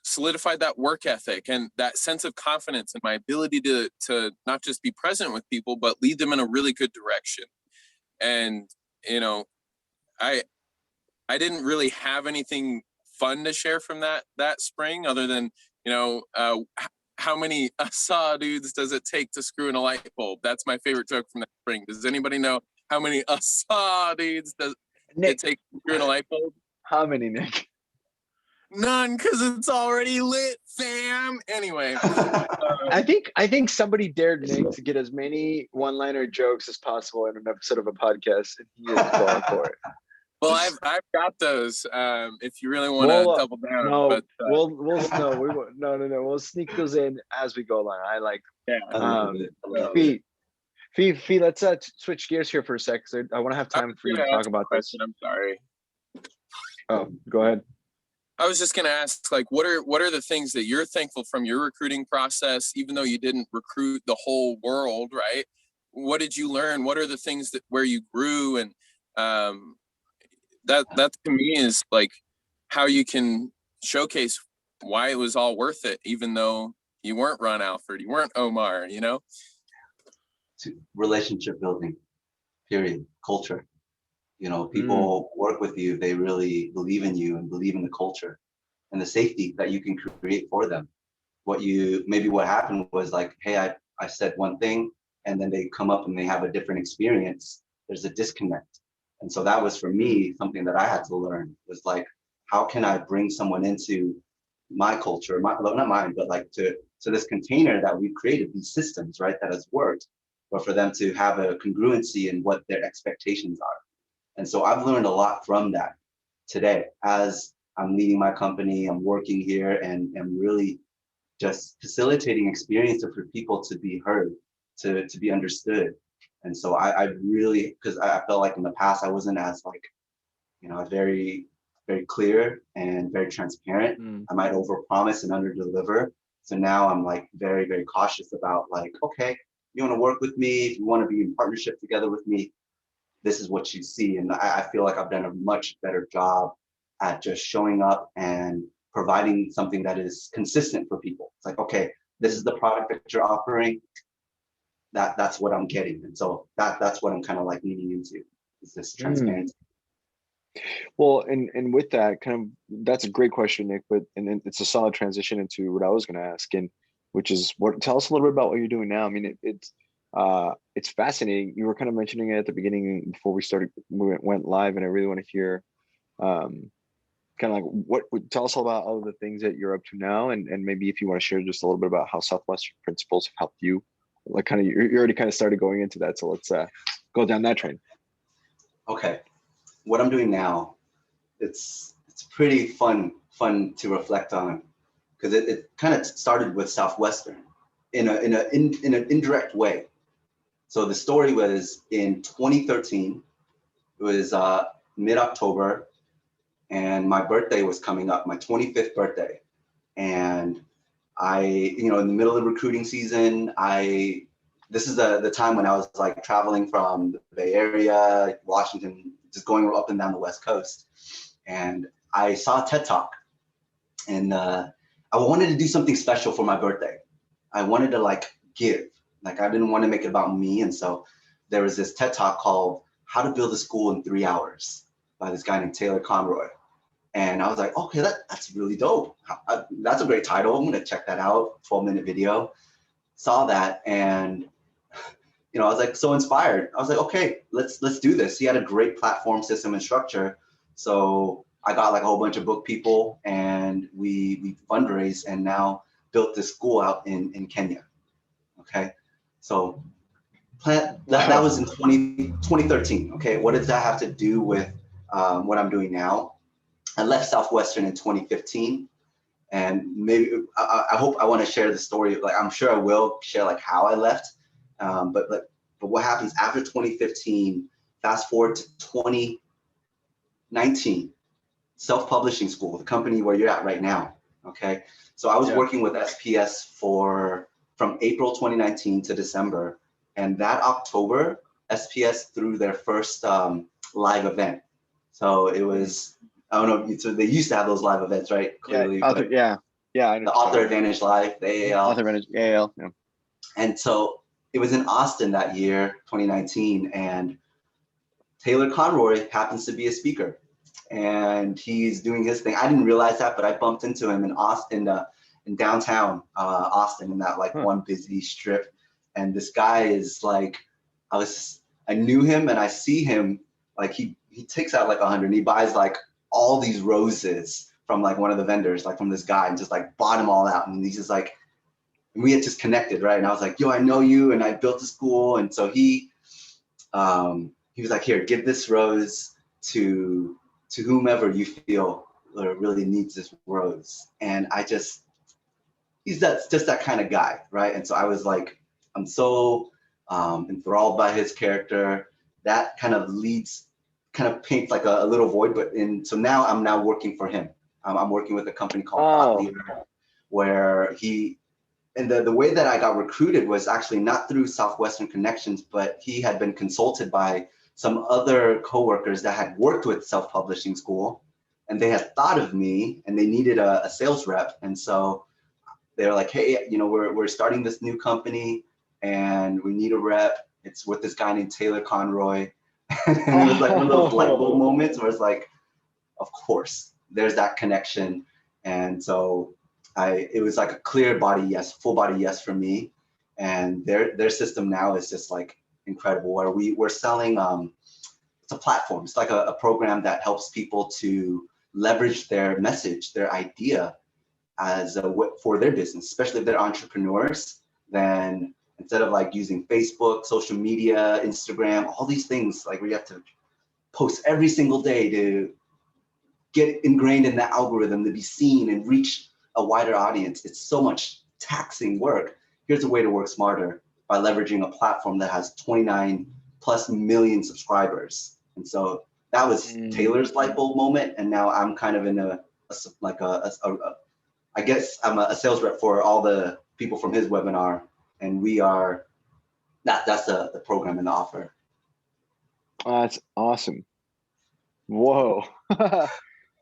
solidified that work ethic and that sense of confidence and my ability to not just be present with people, but lead them in a really good direction. And, I didn't really have anything fun to share from that spring, other than, how many saw dudes does it take to screw in a light bulb? That's my favorite joke from that spring. Does anybody know how many saw dudes does it take to screw in a light bulb? How many, Nick? None, because it's already lit, fam. Anyway. I think somebody dared Nick to get as many one-liner jokes as possible in an episode of a podcast, and he is going for it. Well, I've got those. If you really want to double down, no, but we'll sneak those in as we go along. I like. Yeah. Fee, let's switch gears here for a sec. I want to have time for you to talk about this. I'm sorry. Oh, go ahead. I was just gonna ask, like, what are the things that you're thankful from your recruiting process, even though you didn't recruit the whole world, right? What did you learn? What are the things where you grew? And that to me is like how you can showcase why it was all worth it, even though you weren't Ron Alford, you weren't Omar, Relationship building, period. Culture. People work with you, they really believe in you and believe in the culture and the safety that you can create for them. What happened was like, hey, I said one thing, and then they come up and they have a different experience. There's a disconnect. And so that was, for me, something that I had to learn, was like, how can I bring someone into my culture, not mine, but like to this container that we've created, these systems, right, that has worked, but for them to have a congruency in what their expectations are. And so I've learned a lot from that today as I'm leading my company, I'm working here, and really just facilitating experiences for people to be heard, to be understood. And so I really, because I felt like in the past I wasn't as like, very, very clear and very transparent. I might overpromise and underdeliver. So now I'm like very, very cautious about like, okay, you want to work with me, if you want to be in partnership together with me, this is what you see. And I feel like I've done a much better job at just showing up and providing something that is consistent for people. It's like, okay, this is the product that you're offering. That's what I'm getting. And so that's what I'm kind of like leaning into, is this transparency. Well, and with that, that's a great question, Nick, but it's a solid transition into what I was going to ask, and which is tell us a little bit about what you're doing now. I mean, it's fascinating. You were kind of mentioning it at the beginning before we went live, and I really want to hear kind of like tell us all about all of the things that you're up to now, and maybe if you want to share just a little bit about how Southwestern principles have helped you. Like kind of you already kind of started going into that, so let's go down that train. Okay, what I'm doing now, it's pretty fun to reflect on, because it kind of started with Southwestern. in an indirect way. So the story was in 2013. It was mid-October, and my birthday was coming up, my 25th birthday. And I, in the middle of recruiting season, this is the time when I was like traveling from the Bay Area, Washington, just going up and down the West Coast. And I saw a TED Talk, and I wanted to do something special for my birthday. I wanted to like give, like I didn't want to make it about me. And so there was this TED Talk called How to Build a School in 3 Hours by this guy named Taylor Conroy. And I was like, okay, that's really dope. That's a great title. I'm gonna check that out. 12-minute video. Saw that, and I was like so inspired. I was like, okay, let's do this. He had a great platform, system, and structure. So I got like a whole bunch of book people, and we fundraised, and now built this school out in Kenya. Okay, so that was in 2013. Okay, what does that have to do with what I'm doing now? I left Southwestern in 2015, and maybe I hope I want to share the story. Like I'm sure I will share like how I left, but what happens after 2015? Fast forward to 2019, self-publishing school, the company where you're at right now. Okay, so I was working with SPS from April 2019 to December, and that October, SPS threw their first live event. So it was. I don't know. So they used to have those live events, right? Clearly, I know. The Author Advantage Live, the AAL. Author Advantage, AAL. Yeah. And so it was in Austin that year, 2019, and Taylor Conroy happens to be a speaker, and he's doing his thing. I didn't realize that, but I bumped into him in Austin, in downtown Austin, in that like one busy strip. And this guy is like, I knew him, and I see him like he takes out like 100, and he buys like all these roses from like one of the vendors, like from this guy, and just like bought them all out. And he's just like, we had just connected, right? And I was like, yo, I know you, and I built a school. And so he was like, here, give this rose to whomever you feel really needs this rose. And he's just that kind of guy, right? And so I was like, I'm so enthralled by his character. That kind of paints like a little void, so now I'm now working for him. I'm working with a company called Thought Leader, where and the way that I got recruited was actually not through Southwestern connections, but he had been consulted by some other coworkers that had worked with self-publishing school, and they had thought of me, and they needed a sales rep. And so they were like, hey, we're starting this new company, and we need a rep. It's with this guy named Taylor Conroy. And it was like one of those light bulb moments where it's like, of course, there's that connection. And so it was like a clear body yes, full body yes for me. And their system now is just like incredible, where we're selling, it's a platform. It's like a program that helps people to leverage their message, their idea for their business, especially if they're entrepreneurs. Then instead of like using Facebook, social media, Instagram, all these things, like we have to post every single day to get ingrained in the algorithm, to be seen and reach a wider audience. It's so much taxing work. Here's a way to work smarter by leveraging a platform that has 29+ million subscribers. And so that was Taylor's light bulb moment. And now I'm kind of in I guess I'm a sales rep for all the people from his webinar. And that's the program and the offer. That's awesome. Whoa.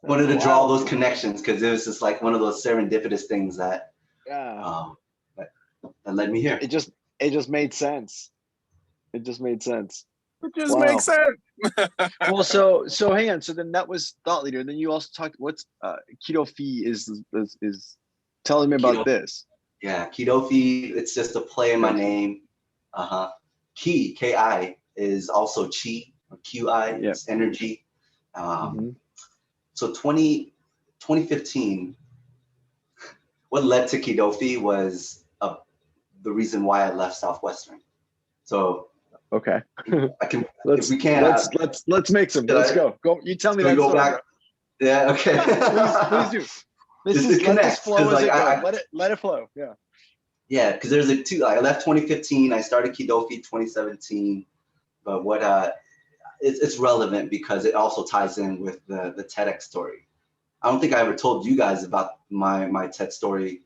Wanted to draw those connections because it was just like one of those serendipitous things that that led me here. It just made sense. It just made sense. It just makes sense. Well, so hang on. So then that was Thought Leader. And then you also talked, what's Keto Fee is telling me about this. Yeah, Keto Fee, it's just a play in my name. Ki, K-I, is also Chi, or Q-I, it's energy. So 2015, what led to Keto Fee was the reason why I left Southwestern. So okay, let's make some. Let's go. You tell me that. Go back. Yeah. Okay. please do. Let this flow as it goes. Let it flow. Yeah. Yeah, because there's like two. I left 2015. I started Kidofi 2017. But what it's relevant because it also ties in with the TEDx story. I don't think I ever told you guys about my TED story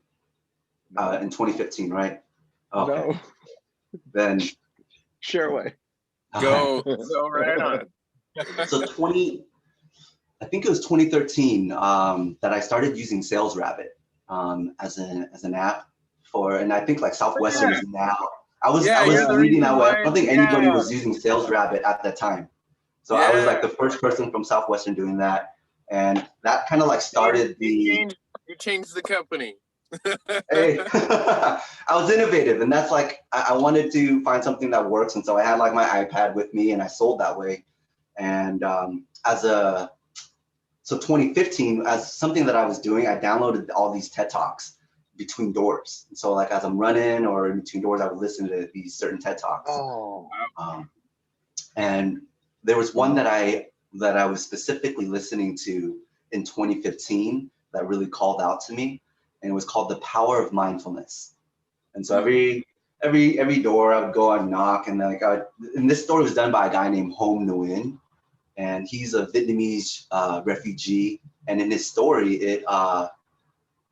in 2015, right? Okay. No. Then Share away. Go right on. So I think it was 2013 that I started using Sales Rabbit as an app and I think like Southwestern is now. I was leading that way. I don't think anybody was using Sales Rabbit at that time. So I was like the first person from Southwestern doing that, and that kind of like started you changed the company. Hey, I was innovative, and that's like I wanted to find something that works, and so I had like my iPad with me, and I sold that way. And so 2015, as something that I was doing, I downloaded all these TED Talks between doors. And so like as I'm running or in between doors, I would listen to these certain TED Talks. Oh. And there was one that I was specifically listening to in 2015 that really called out to me, and it was called The Power of Mindfulness. And so every door I would go and knock, and and this story was done by a guy named Hom Nguyen, and he's a Vietnamese refugee. And in his story, I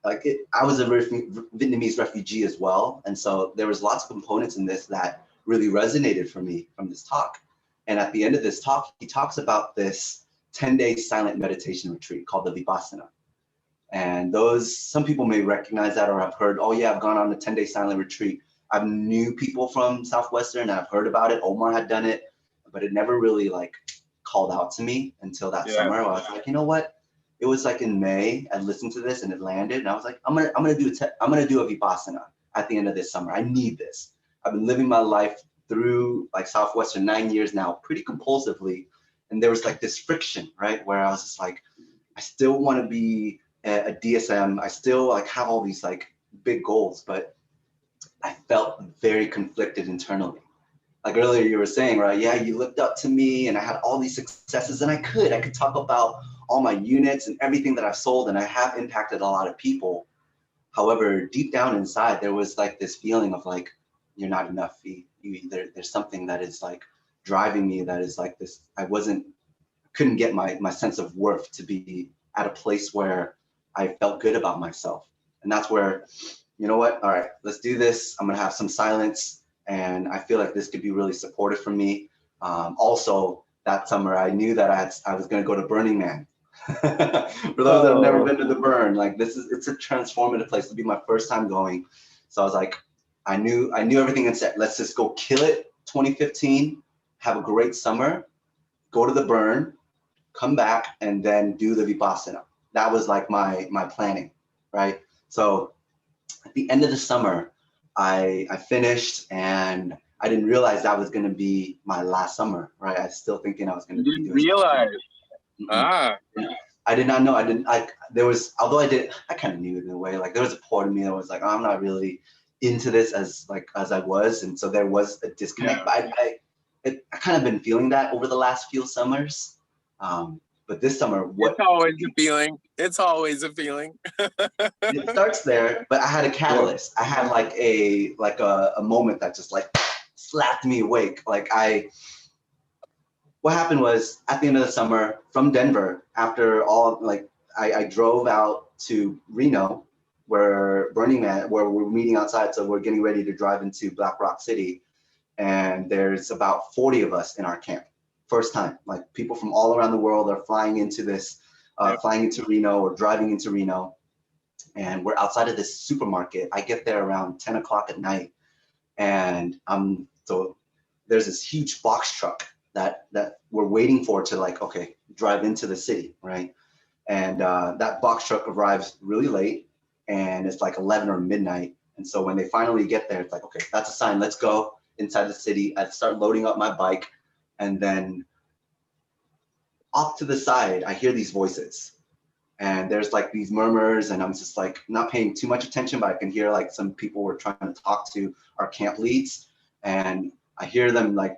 was a Vietnamese refugee as well, and so there was lots of components in this that really resonated for me from this talk. And at the end of this talk, he talks about this 10-day silent meditation retreat called the Vipassana. And some people may recognize that or have heard, oh yeah, I've gone on a 10-day silent retreat. I've knew people from Southwestern and I've heard about it. Omar had done it, but it never really like called out to me until that summer. I was like, you know what? It was like in May, I listened to this and it landed, and I was like, I'm gonna do a Vipassana at the end of this summer. I need this. I've been living my life through like Southwestern 9 years now, pretty compulsively, and there was like this friction, right, where I was just like, I still want to be a DSM. I still like have all these like big goals, but I felt very conflicted internally. Like earlier you were saying, right? Yeah, you looked up to me and I had all these successes, and I could talk about all my units and everything that I've sold, and I have impacted a lot of people. However, deep down inside, there was like this feeling of like, you're not enough. There's something that is like driving me, that is like this. Couldn't get my sense of worth to be at a place where I felt good about myself. And that's where, you know what? All right, let's do this. I'm gonna have some silence, and I feel like this could be really supportive for me. Also, that summer, I knew that I was gonna go to Burning Man. For those that have never been to the Burn, like it's a transformative place. To be my first time going. So I was like, I knew everything and said, let's just go kill it 2015, have a great summer, go to the Burn, come back, and then do the Vipassana. That was like my planning, right? So at the end of the summer, I finished, and I didn't realize that was going to be my last summer, right? I was still thinking I was going to be doing realize. I did not know. Although I kind of knew it in a way. Like there was a part of me that was like, oh, I'm not really into this as I was, and so there was a disconnect. Yeah. But I kind of been feeling that over the last few summers. But this summer, it's always a feeling. It's always a feeling. It starts there, but I had a catalyst. I had like a moment that just like slapped me awake. What happened was at the end of the summer from Denver, after all, like I drove out to Reno, where Burning Man, where we're meeting outside. So we're getting ready to drive into Black Rock City. And there's about 40 of us in our camp. First time, like people from all around the world are flying into Reno or driving into Reno. And we're outside of this supermarket. I get there around 10 o'clock at night. And so there's this huge box truck that we're waiting for to drive into the city, right? And that box truck arrives really late, and it's like 11 or midnight. And so when they finally get there, it's like, okay, that's a sign, let's go inside the city. I start loading up my bike, and then off to the side, I hear these voices. And there's like these murmurs, and I'm just like not paying too much attention, but I can hear like some people were trying to talk to our camp leads, and I hear them like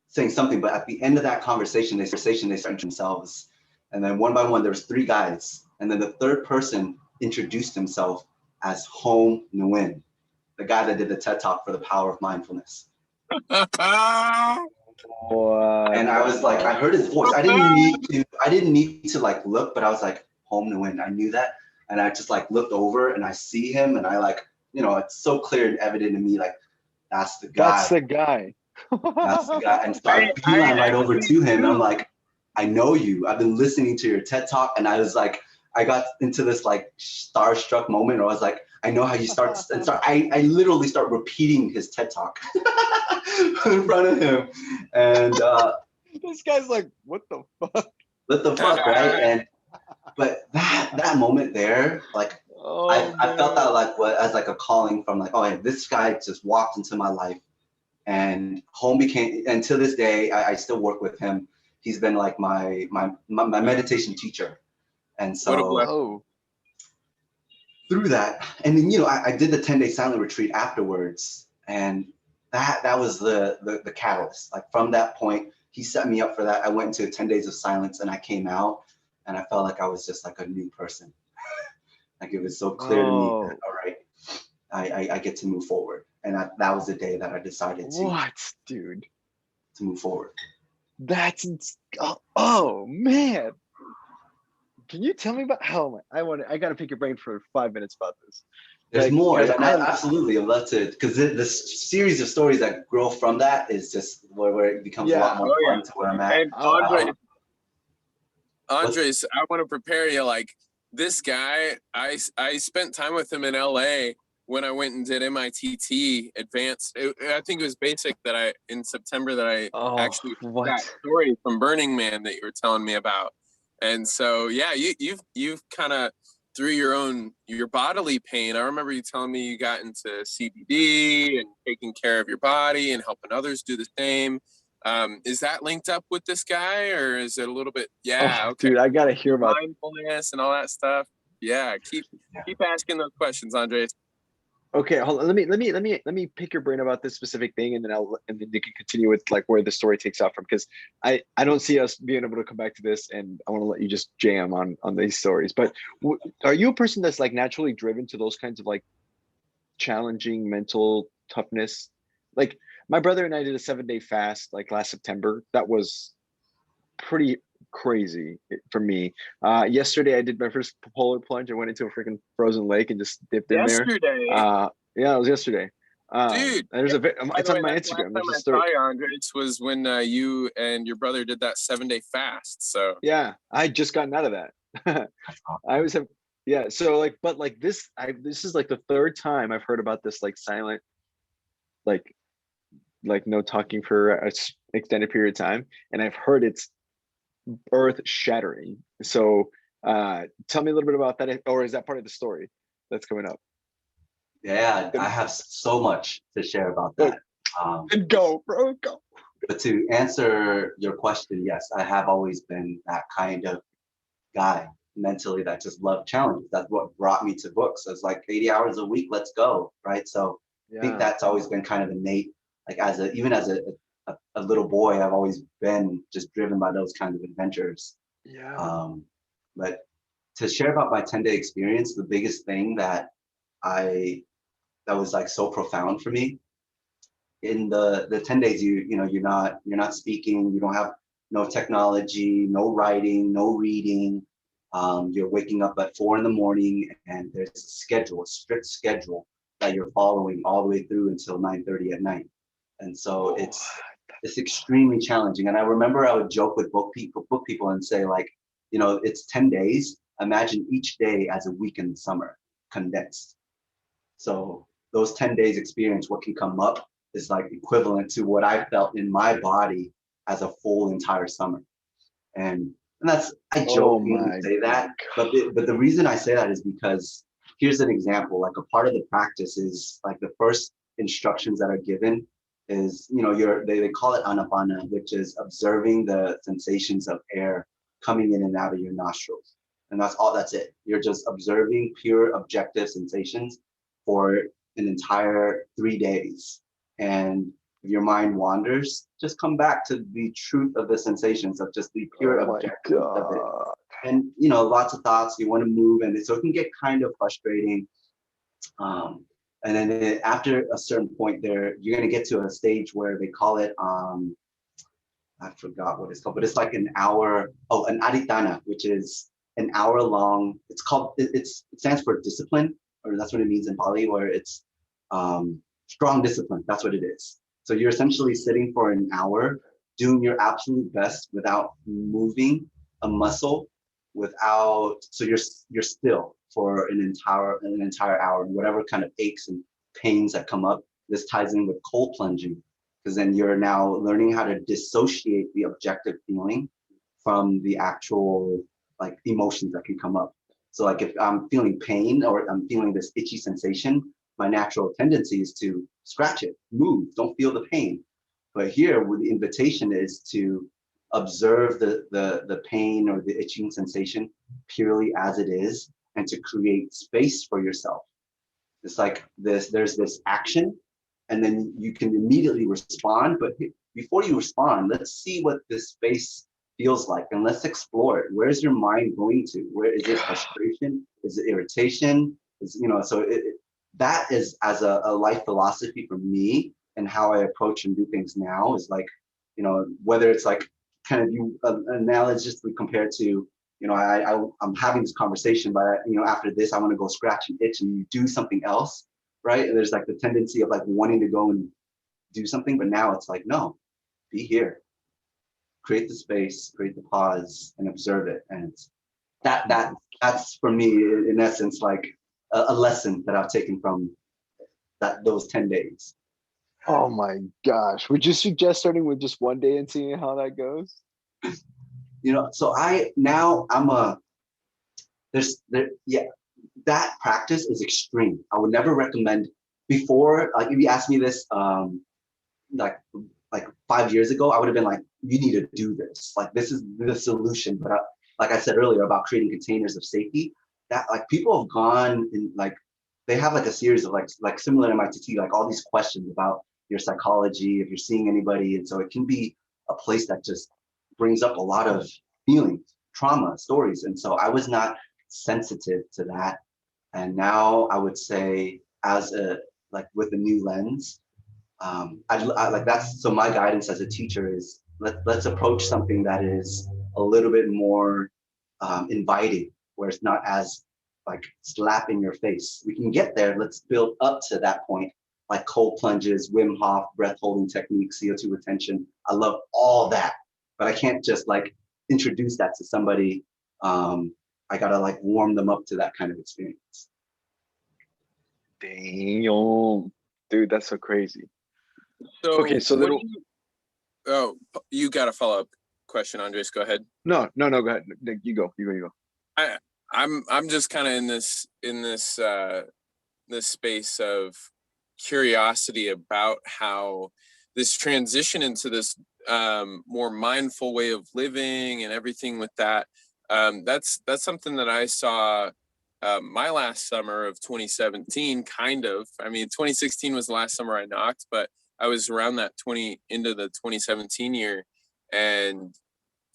saying something. But at the end of that conversation, they start themselves, and then one by one, there's 3 guys, and then the third person introduced himself as Hom Nguyen, the guy that did the TED Talk for the power of mindfulness. And I was like, I heard his voice. I didn't need to like look, but I was like, home to win. I knew that. And I just like looked over and I see him and I like, it's so clear and evident to me, like, that's the guy. That's the guy. That's the guy. And so I beeline right over to him. And I'm like, I know you. I've been listening to your TED Talk. And I was like, I got into this like starstruck moment where I was like, I know how you start. I literally start repeating his TED Talk in front of him. And this guy's like, what the fuck? What the fuck, right? But that moment there, like, I felt that like as like a calling from like, oh, yeah, this guy just walked into my life, and home became, and to this day, I still work with him. He's been like my meditation teacher, and so through that, and then I did the 10-day silent retreat afterwards, and that was the catalyst. Like from that point, he set me up for that. I went into 10 days of silence, and I came out, and I felt like I was just like a new person. Like it was so clear to me that, all right, I get to move forward. And that was the day that I decided to move forward. That's, oh man. Can you tell me about I got to pick your brain for 5 minutes about this. There's more. Absolutely. I'd love to, because this series of stories that grow from that is just where it becomes a lot more fun to where I'm at. And Andres, I want to prepare you. Like this guy, I spent time with him in LA when I went and did MITT advanced. I think it was basic in September that I actually that story from Burning Man that you were telling me about. And so yeah, you've kind of through your bodily pain. I remember you telling me you got into CBD and taking care of your body and helping others do the same. Is that linked up with this guy, or is it a little bit? Yeah, okay. Dude, I gotta hear about mindfulness and all that stuff. Yeah, keep asking those questions, Andres. Okay, hold on. Let me pick your brain about this specific thing, and then you can continue with like where the story takes off from, because I don't see us being able to come back to this, and I want to let you just jam on these stories. But are you a person that's like naturally driven to those kinds of like challenging mental toughness? Like my brother and I did a 7-day fast like last September. That was pretty crazy for me. Yesterday I did my first polar plunge. I went into a freaking frozen lake and just dipped in there. Yeah, it was yesterday. Dude, there's it's on my Instagram. There's a story. Andres, was when you and your brother did that 7-day fast. So yeah, I just gotten out of that. I always have. Yeah, so like, but like this is like the third time I've heard about this like silent, like no talking for an extended period of time, and I've heard it's earth shattering. So tell me a little bit about that, or is that part of the story that's coming up? Yeah, I have so much to share about that. And go, bro, go. But to answer your question, yes, I have always been that kind of guy mentally that just loved challenges. That's what brought me to books. It's like 80 hours a week, let's go, right? So I think that's always been kind of innate. Like even as a little boy, I've always been just driven by those kinds of adventures. Yeah. But to share about my 10-day experience, the biggest thing that was like so profound for me in the 10 days, you're not speaking, you don't have no technology, no writing, no reading. You're waking up at 4 a.m. and there's a strict schedule that you're following all the way through until 9:30 at night. And so it's extremely challenging. And I remember I would joke with book people and say, like, it's 10 days. Imagine each day as a week in the summer, condensed. So those 10 days experience, what can come up is like equivalent to what I felt in my body as a full entire summer. And that's, I jokingly say that, but the reason I say that is because here's an example. Like a part of the practice is like the first instructions that are given is, they call it anapana, which is observing the sensations of air coming in and out of your nostrils. And that's it. You're just observing pure objective sensations for an entire 3 days. And if your mind wanders, just come back to the truth of the sensations of just the pure objective of it. And, lots of thoughts, you want to move, and so it can get kind of frustrating. And then after a certain point there, you're going to get to a stage where they call it, I forgot what it's called, but it's like an hour, an aritana, which is an hour long. It's called, it stands for discipline, or that's what it means in Pali, where it's strong discipline. That's what it is. So you're essentially sitting for an hour, doing your absolute best without moving a muscle, so you're still for an entire hour, whatever kind of aches and pains that come up. This ties in with cold plunging, because then you're now learning how to dissociate the objective feeling from the actual like emotions that can come up. So like if I'm feeling pain or I'm feeling this itchy sensation, my natural tendency is to scratch it, move, don't feel the pain. But here, with the invitation is to observe the pain or the itching sensation purely as it is, and to create space for yourself. It's like there's this action, and then you can immediately respond. But before you respond, let's see what this space feels like, and let's explore it. Where's your mind going to? Where is it? Frustration? Is it irritation? So that is, as a life philosophy for me, and how I approach and do things now, is like, whether it's like kind of you analogistically compared to, I'm having this conversation, but after this I want to go scratch and itch, and you do something else, right? And there's like the tendency of like wanting to go and do something, but now it's like, no, be here, create the space, create the pause, and observe it. And it's that's for me, in essence, like a lesson that I've taken from those 10 days. Oh my gosh. Would you suggest starting with just one day and seeing how that goes? So that practice is extreme. I would never recommend. Before, like if you asked me this like 5 years ago, I would have been like, you need to do this. Like, this is the solution. But like I said earlier about creating containers of safety, that like people have gone in, like they have like a series of like similar to MITT, like all these questions about your psychology, if you're seeing anybody. And so it can be a place that just brings up a lot of feelings, trauma, stories. And so I was not sensitive to that. And now I would say, with a new lens, I like that's, so my guidance as a teacher is let's approach something that is a little bit more inviting, where it's not as like slap in your face. We can get there. Let's build up to that point, like cold plunges, Wim Hof, breath holding techniques, CO2 retention. I love all that, but I can't just like introduce that to somebody. I gotta like warm them up to that kind of experience. Damn, dude, that's so crazy. So okay, so then you got a follow-up question, Andres? Go ahead. No, go ahead. You go. I'm just kind of in this space of curiosity about how this transition into this more mindful way of living and everything with that. That's something that I saw my last summer of 2017, kind of. I mean, 2016 was the last summer I knocked, but I was around that into the 2017 year, and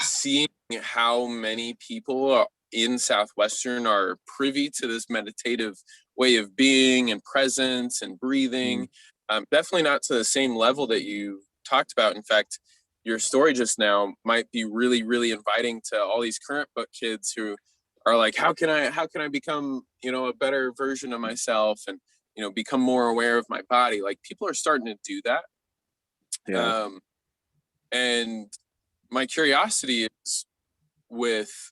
seeing how many people in Southwestern are privy to this meditative way of being and presence and breathing. Definitely not to the same level that you talked about. In fact, your story just now might be really, really inviting to all these current book kids who are like, how can I become, a better version of myself, and, become more aware of my body. Like, people are starting to do that. Yeah. And my curiosity is, with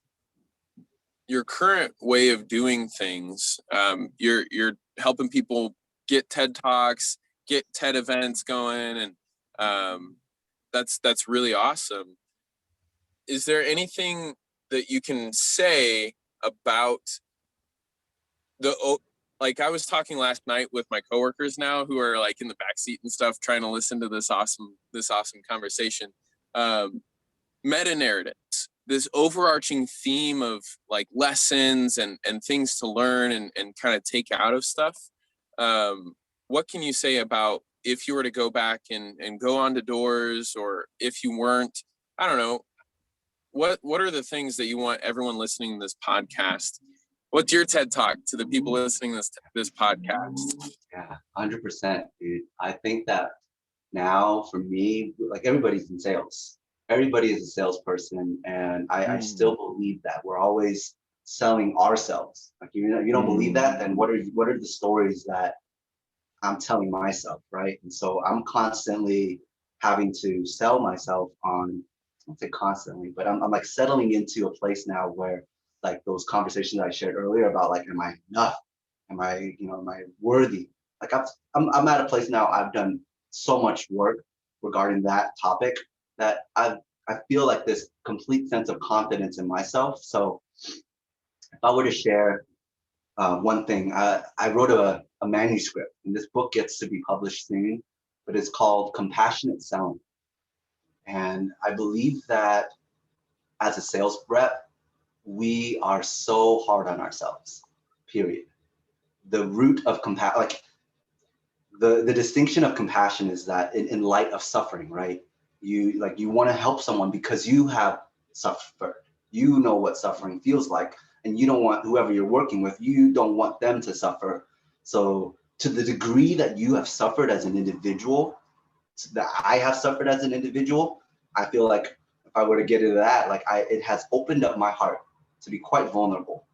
your current way of doing things, you're helping people get TED Talks, get TED events going, and that's really awesome. Is there anything that you can say about like, I was talking last night with my coworkers now who are like in the backseat and stuff, trying to listen to this awesome conversation. Meta narratives, this overarching theme of like lessons and things to learn and kind of take out of stuff. What can you say about, if you were to go back and go onto doors, or if you weren't, I don't know, what are the things that you want everyone listening to this podcast What's your TED Talk to the people listening to this podcast? Yeah, 100%, dude. I think that now for me, like everybody's in sales. Everybody is a salesperson, and I still believe that we're always selling ourselves. Like you don't believe that, then what are the stories that I'm telling myself, right? And so I'm constantly having to sell myself on, I won't say constantly, but I'm like settling into a place now where like those conversations I shared earlier about like, am I enough? Am I worthy? Like I'm at a place now, I've done so much work regarding that topic that I feel like this complete sense of confidence in myself. So if I were to share one thing. I wrote a manuscript, and this book gets to be published soon, but it's called Compassionate Selling. And I believe that as a sales rep, we are so hard on ourselves, period. The root of compassion, like the distinction of compassion is that in light of suffering, right? You want to help someone because you have suffered. You know what suffering feels like, and you don't want whoever you're working with, you don't want them to suffer. So to the degree that you have suffered as an individual, that I have suffered as an individual, I feel like if I were to get into that, like it has opened up my heart to be quite vulnerable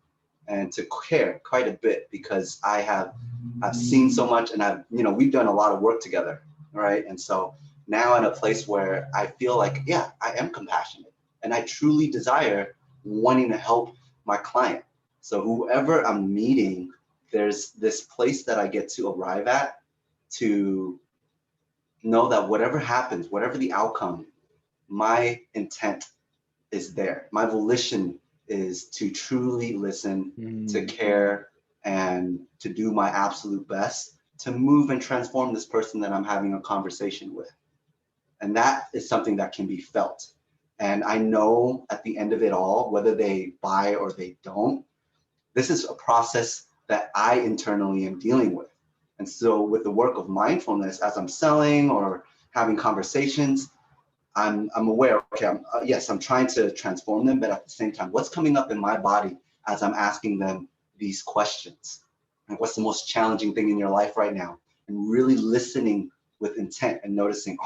and to care quite a bit because I've seen so much, and we've done a lot of work together, right? And so now in a place where I feel like, yeah, I am compassionate and I truly desire wanting to help my client. So whoever I'm meeting, there's this place that I get to arrive at to know that whatever happens, whatever the outcome, my intent is there. My volition is to truly listen, to care, and to do my absolute best to move and transform this person that I'm having a conversation with. And that is something that can be felt. And I know at the end of it all, whether they buy or they don't, this is a process that I internally am dealing with. And so with the work of mindfulness, as I'm selling or having conversations, I'm aware, okay, I'm trying to transform them, but at the same time, what's coming up in my body as I'm asking them these questions? Like, what's the most challenging thing in your life right now? And really listening with intent and noticing,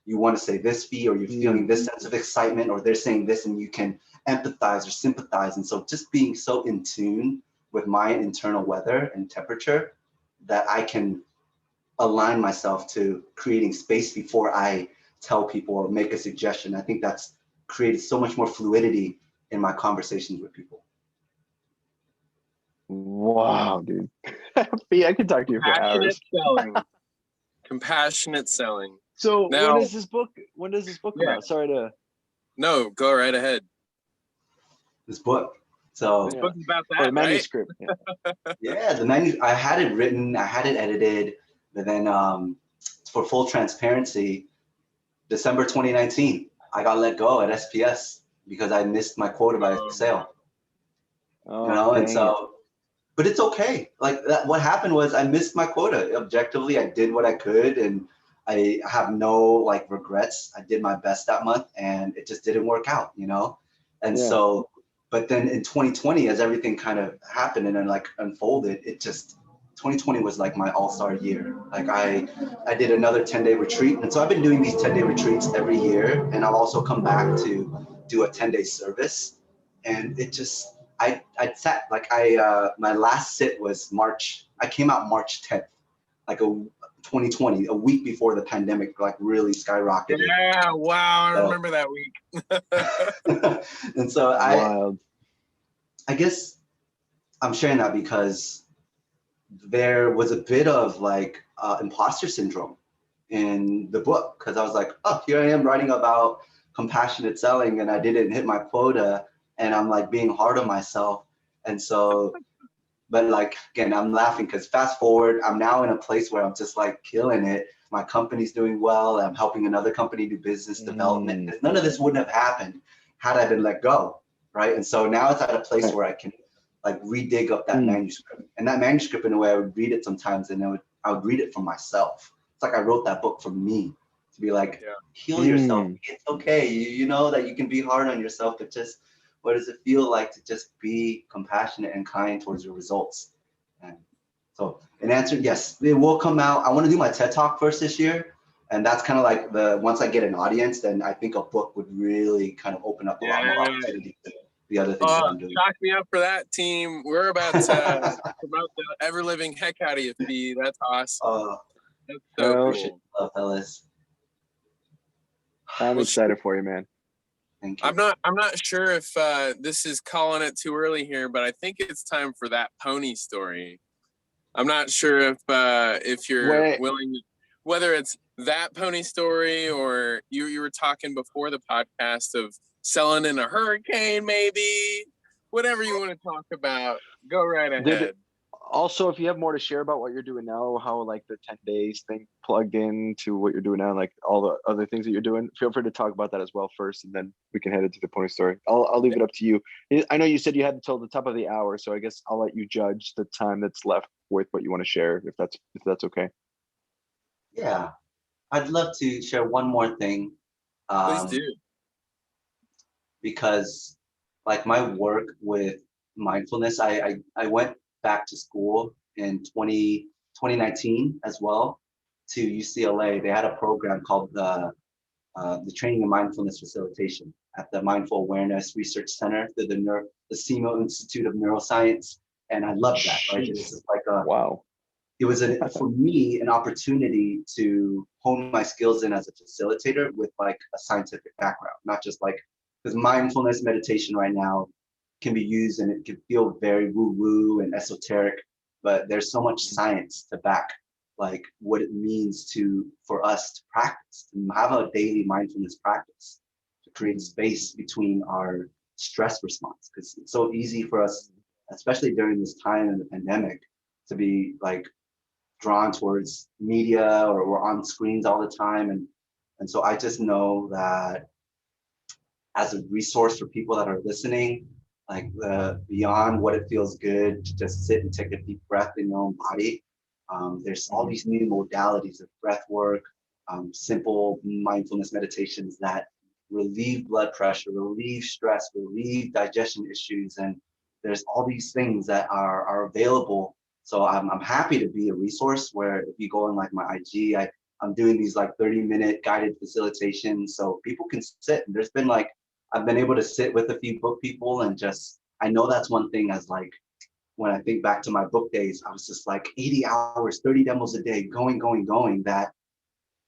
you want to say this, Fee, or you're feeling this sense of excitement, or they're saying this, and you can empathize or sympathize. And so just being so in tune with my internal weather and temperature that I can align myself to creating space before I tell people or make a suggestion. I think that's created so much more fluidity in my conversations with people. Wow, dude. I could talk to you for hours. Compassionate selling. So now, when does this book come out? Sorry to. No, go right ahead. This book. So this book's about that, the manuscript. Right? Yeah, the manuscript. I had it written, I had it edited, but then for full transparency, December 2019, I got let go at SPS because I missed my quota by sale. And so, but it's okay. Like that, what happened was I missed my quota. Objectively, I did what I could, and I have no like regrets. I did my best that month, and it just didn't work out, And so, but then in 2020, as everything kind of happened and then like unfolded, 2020 was like my all-star year. Like I did another 10-day retreat. And so I've been doing these 10-day retreats every year. And I've also come back to do a 10-day service. And it just, I sat, like my last sit was March. I came out March 10th, like 2020, a week before the pandemic, like really skyrocketed. Yeah, wow, I remember that week. And so I guess I'm sharing that because there was a bit of like imposter syndrome in the book, because I was like, oh, here I am writing about compassionate selling and I didn't hit my quota, and I'm like being hard on myself. And so, but like, again, I'm laughing because fast forward, I'm now in a place where I'm just like killing it. My company's doing well. I'm helping another company do business development. None of this wouldn't have happened had I been let go, right? And so now it's at a place where I can like redig up that manuscript. And that manuscript, in a way, I would read it sometimes and I would read it for myself. It's like I wrote that book for me to be like, heal yourself. It's okay. You know that you can be hard on yourself, but just what does it feel like to just be compassionate and kind towards your results? And so in answer, yes, it will come out. I want to do my TED Talk first this year. And that's kind of like once I get an audience, then I think a book would really kind of open up a lot more opportunity to the other things that I'm doing. Chalk me up for that, team. We're about to promote the ever-living heck out of you, Fee. That's awesome. That's so cool. Fellas. I'm excited for you, man. Thank you. I'm not sure if this is calling it too early here, but I think it's time for that pony story. I'm not sure if you're willing, whether it's that pony story or you were talking before the podcast of selling in a hurricane, maybe. Whatever you want to talk about, go right ahead. Also, if you have more to share about what you're doing now, how like the 10 days thing plugged into what you're doing now, like all the other things that you're doing, feel free to talk about that as well first, and then we can head into the pony story. I'll leave it up to you. I know you said you had until the top of the hour, so I guess I'll let you judge the time that's left with what you want to share, if that's okay. Yeah, I'd love to share one more thing. Please do. Because like my work with mindfulness, I went back to school in 2019 as well to UCLA. They had a program called the Training in Mindfulness Facilitation at the Mindful Awareness Research Center, the SEMO Institute of Neuroscience, and I loved that. Right, it was just like wow. It was for me an opportunity to hone my skills in as a facilitator with like a scientific background, not just like, because mindfulness meditation right now can be used and it can feel very woo-woo and esoteric, but there's so much science to back like what it means for us to practice, to have a daily mindfulness practice, to create space between our stress response. Because it's so easy for us, especially during this time in the pandemic, to be like drawn towards media or we're on screens all the time. And so I just know that as a resource for people that are listening, like beyond what it feels good to just sit and take a deep breath in your own body, there's all these new modalities of breath work, simple mindfulness meditations that relieve blood pressure, relieve stress, relieve digestion issues. And there's all these things that are available. So I'm happy to be a resource where if you go on like my IG, I'm doing these like 30-minute guided facilitations so people can sit. And there's been like, I've been able to sit with a few book people and just, I know that's one thing as like, when I think back to my book days, I was just like 80 hours, 30 demos a day, going, that,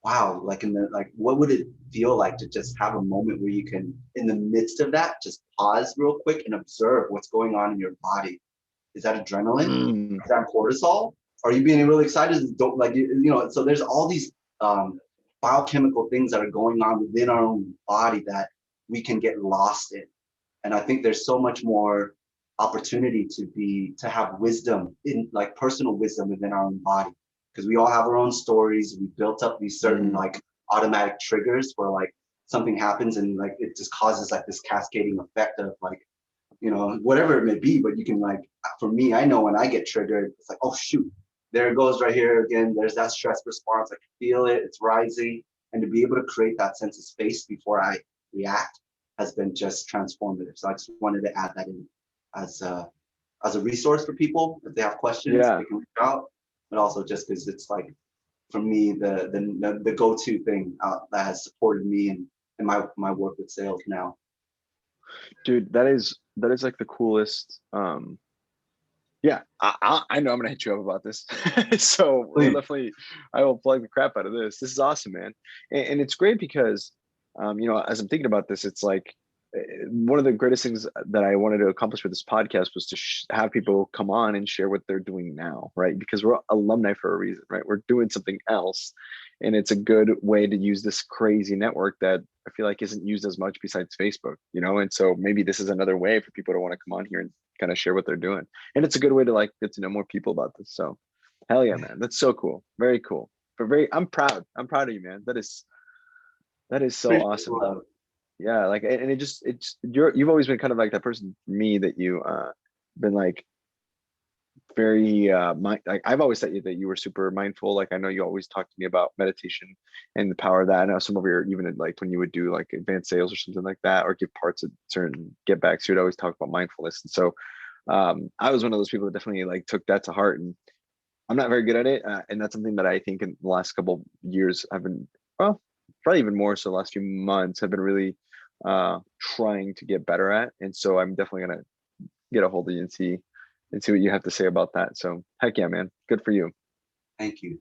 wow, like what would it feel like to just have a moment where you can, in the midst of that, just pause real quick and observe what's going on in your body. Is that adrenaline? Is that cortisol? Are you being really excited? Don't like, so there's all these biochemical things that are going on within our own body that we can get lost in. And I think there's so much more opportunity to have wisdom, in like personal wisdom within our own body, because we all have our own stories. We built up these certain like automatic triggers where like something happens and like it just causes like this cascading effect of like, whatever it may be. But you can like, for me, I know when I get triggered, it's like, oh shoot, there it goes right here again. There's that stress response. I can feel it, it's rising. And to be able to create that sense of space before I react has been just transformative. So I just wanted to add that in as a resource for people. If they have questions, they can reach out. But also just because it's like, for me, the go-to thing that has supported me in my work with sales now. Dude, that is like the coolest. Yeah, I know I'm gonna hit you up about this. So definitely, I will plug the crap out of this. This is awesome, man, and it's great because, as I'm thinking about this, it's like one of the greatest things that I wanted to accomplish with this podcast was to have people come on and share what they're doing now, right? Because we're alumni for a reason, right? We're doing something else, and it's a good way to use this crazy network that I feel like isn't used as much besides Facebook, and so maybe this is another way for people to want to come on here and kind of share what they're doing. And it's a good way to like get to know more people about this. So hell yeah, man. That's so cool. Very cool. But I'm proud of you, man. That is so awesome. Yeah, like, and you've always been kind of like that person for me that you been like very like I've always said that you were super mindful. Like I know you always talk to me about meditation and the power of that. I know some of your, even like when you would do like advanced sales or something like that, or give parts of certain get backs, you would always talk about mindfulness. And so I was one of those people that definitely like took that to heart, and I'm not very good at it. And that's something that I think in the last couple of years I've been, well, probably even more so the last few months, I've been really trying to get better at. And so I'm definitely gonna get a hold of you and see what you have to say about that. So heck yeah, man, good for you. Thank you.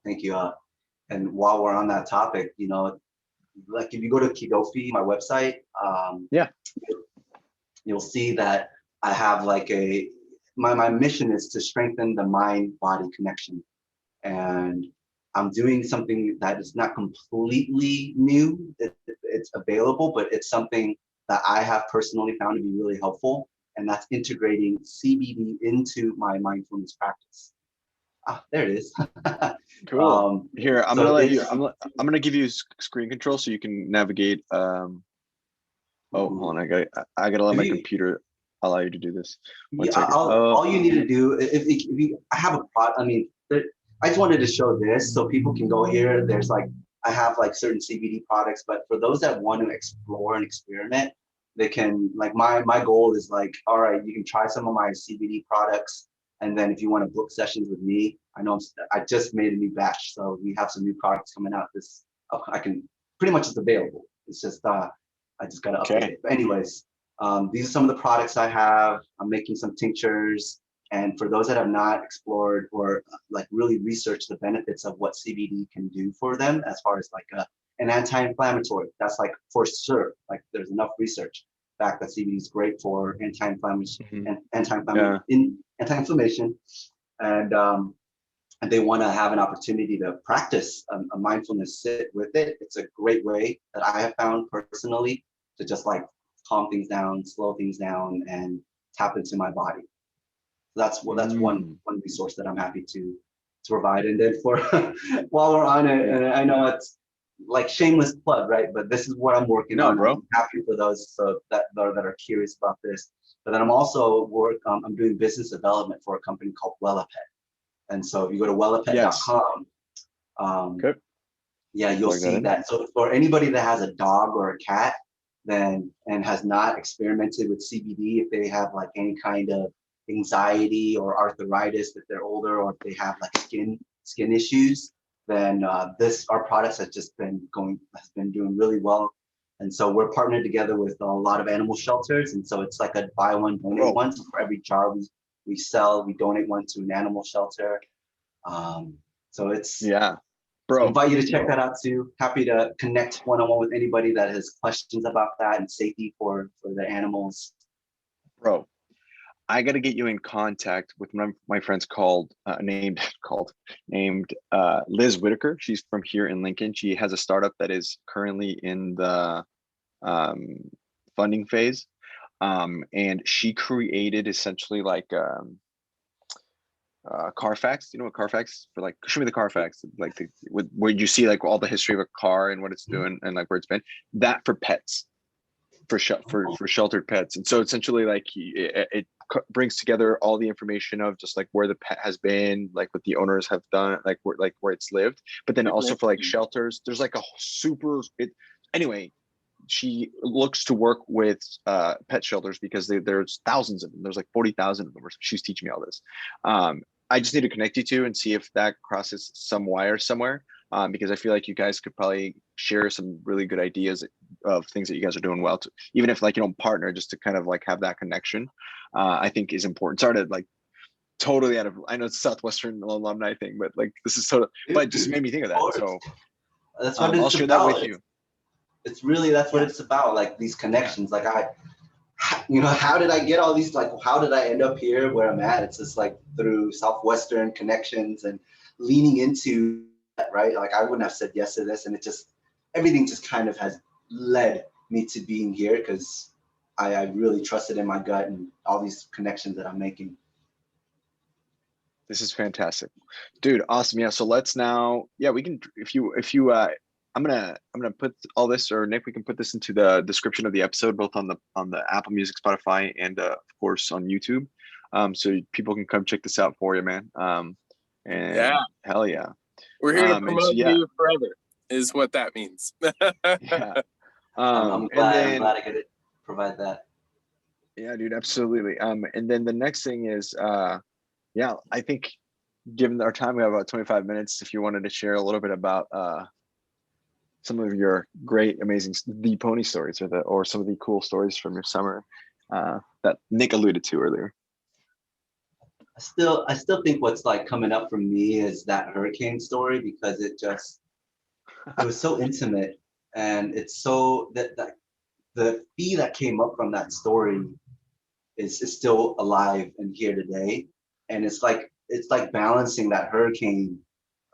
And while we're on that topic, you know, like if you go to Kidofi, my website, Yeah, you'll see that I have like my mission is to strengthen the mind-body connection. And I'm doing something that is not completely new. It's available, but it's something that I have personally found to be really helpful. And that's integrating CBD into my mindfulness practice. Ah, there it is. cool. Here, I'm gonna let you. I'm gonna give you screen control so you can navigate. Oh, hold on. I gotta let my computer allow you to do this. All you need to do, if you, I have a product. I mean, I just wanted to show this so people can go here. There's like, I have like certain CBD products, but for those that want to explore and experiment, they can, like my goal is like, all right, you can try some of my CBD products. And then if you want to book sessions with me, I just made a new batch. So we have some new products coming out. I can pretty much, it's available. It's just, I just got to update it. But anyways, these are some of the products I have. I'm making some tinctures. And for those that have not explored or like really researched the benefits of what CBD can do for them, as far as like an anti-inflammatory, that's like for sure. Like there's enough research back that CBD is great for anti-inflammation, anti-inflammation, and they want to have an opportunity to practice a mindfulness sit with it. It's a great way that I have found personally to just like calm things down, slow things down, and tap into my body. That's one resource that I'm happy to provide. And then for while we're on it, and I know it's like shameless plug, right? But this is what I'm working on. Bro. I'm happy for those that are curious about this. But then I'm also I'm doing business development for a company called WellaPet. And so if you go to wellapet.com, you'll see that. So for anybody that has a dog or a cat, and has not experimented with CBD, if they have like any kind of anxiety or arthritis if they're older, or if they have like skin issues, then our products has been doing really well. And so we're partnered together with a lot of animal shelters, and so it's like a buy one donate one. So for every jar we sell, we donate one to an animal shelter. So it's bro. I invite you to check that out too. Happy to connect one-on-one with anybody that has questions about that and safety for the animals. Bro, I got to get you in contact with one of my friends named Liz Whitaker. She's from here in Lincoln. She has a startup that is currently in the funding phase. And she created essentially like Carfax. You know what Carfax is? For like, show me the Carfax, like where you see like all the history of a car and what it's doing and like where it's been. That for pets, for sheltered pets. And so essentially like it brings together all the information of just like where the pet has been, like what the owners have done, like where it's lived, but then also for like shelters, there's like anyway, she looks to work with pet shelters because there's thousands of them. There's like 40,000 of them. She's teaching me all this. I just need to connect you to and see if that crosses some wire somewhere, because I feel like you guys could probably share some really good ideas of things that you guys are doing well, even if like you don't partner, just to kind of like have that connection, I think is important. Sorry to like totally out of, I know it's Southwestern alumni thing, but like this is but it just made me think of that. So that's what I'll share that with you. It's really, that's what it's about, like these connections. Like how did I get all these, like, how did I end up here where I'm at? It's just like through Southwestern connections and leaning into that, right? Like I wouldn't have said yes to this, and everything just kind of has led me to being here because I really trusted in my gut and all these connections that I'm making. This is fantastic, dude. Awesome. Yeah. So let's now, we can, if you, I'm gonna put all this, or Nick, we can put this into the description of the episode, both on the Apple Music, Spotify, and of course on YouTube. So people can come check this out for you, man. And Yeah. hell yeah. We're here to And promote so, yeah. you forever, is what that means. Yeah. I'm glad I could provide that. Yeah, dude, absolutely. And then the next thing is, yeah, I think given our time, we have about 25 minutes. If you wanted to share a little bit about some of your great, amazing, the pony stories, or some of the cool stories from your summer that Nick alluded to earlier. I still think what's like coming up for me is that hurricane story, because it was so intimate, and it's so that the fee that came up from that story is still alive and here today, and it's like balancing that hurricane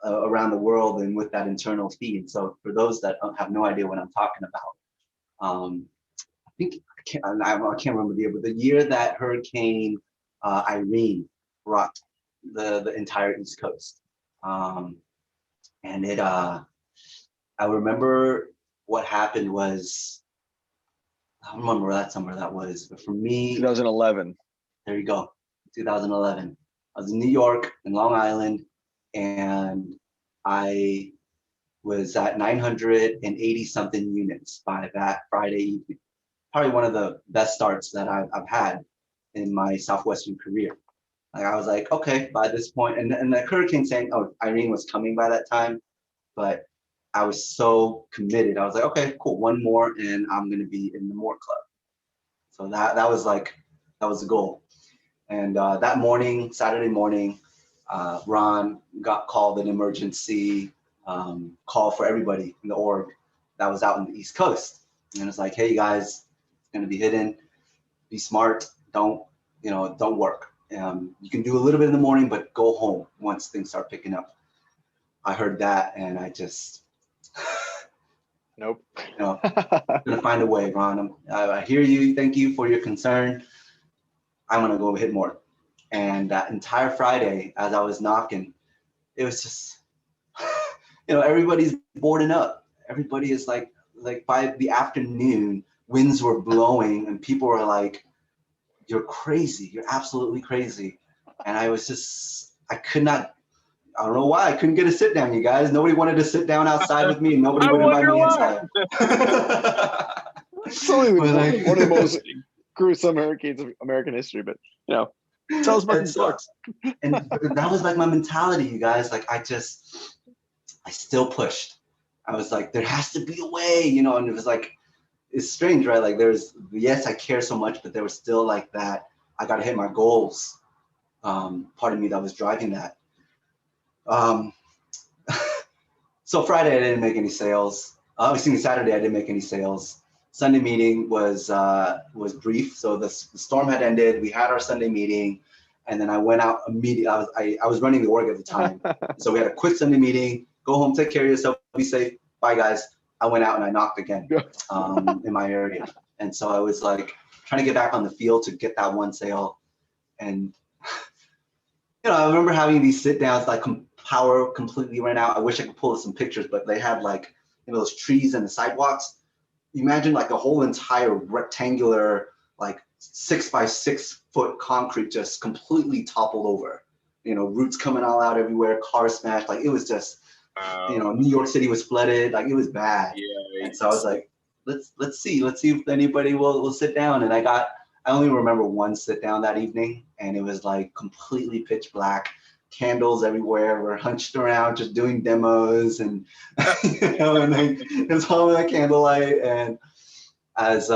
around the world and with that internal feed. So for those that have no idea what I'm talking about, I think I can't remember the year, but the year that Hurricane Irene rocked the entire East Coast, and it I remember what happened was, I don't remember that summer that was, but for me, 2011. There you go, 2011. I was in New York and Long Island, and I was at 980 something units by that Friday evening. Probably one of the best starts that I've had in my Southwestern career. Like, I was like, okay, by this point, and the hurricane saying, oh, Irene was coming by that time, but I was so committed. I was like, okay, cool, one more, and I'm gonna be in the More Club. So that was the goal. And that morning, Saturday morning, Ron got called an emergency call for everybody in the org that was out in the East Coast. And it's like, hey guys, it's gonna be hidden. Be smart. Don't work. You can do a little bit in the morning, but go home once things start picking up. I heard that, and I just, Nope. I'm gonna find a way, Ron. I hear you. Thank you for your concern. I'm gonna go hit more. And that entire Friday, as I was knocking, it was just, everybody's boarding up. Everybody is like by the afternoon, winds were blowing, and people were like, "You're crazy. You're absolutely crazy." And I was just, I don't know why I couldn't get a sit down, you guys. Nobody wanted to sit down outside with me, and nobody would invite me inside. It's only one of the most gruesome hurricanes of American history, but tell us about these sucks. And that was like my mentality, you guys. Like, I still pushed. I was like, there has to be a way, and it was like, it's strange, right? Like, yes, I care so much, but there was still like that, I got to hit my goals. Part of me that was driving that. So Friday, I didn't make any sales. Saturday, I didn't make any sales. Sunday meeting was brief. So the storm had ended. We had our Sunday meeting, and then I went out immediately. I was running the org at the time, so we had a quick Sunday meeting. Go home, take care of yourself, be safe. Bye, guys. I went out and I knocked again in my area, and so I was like trying to get back on the field to get that one sale, and I remember having these sit downs, like power completely ran out. I wish I could pull some pictures, but they had like those trees and the sidewalks. Imagine like a whole entire rectangular, like 6 by 6 foot concrete just completely toppled over. Roots coming all out everywhere, cars smashed. Like, it was just, New York City was flooded. Like, it was bad. Yeah. And so I was like, let's see if anybody will sit down. And I only remember one sit down that evening, and it was like completely pitch black. Candles everywhere. We're hunched around just doing demos, and and then it's all that candlelight. And as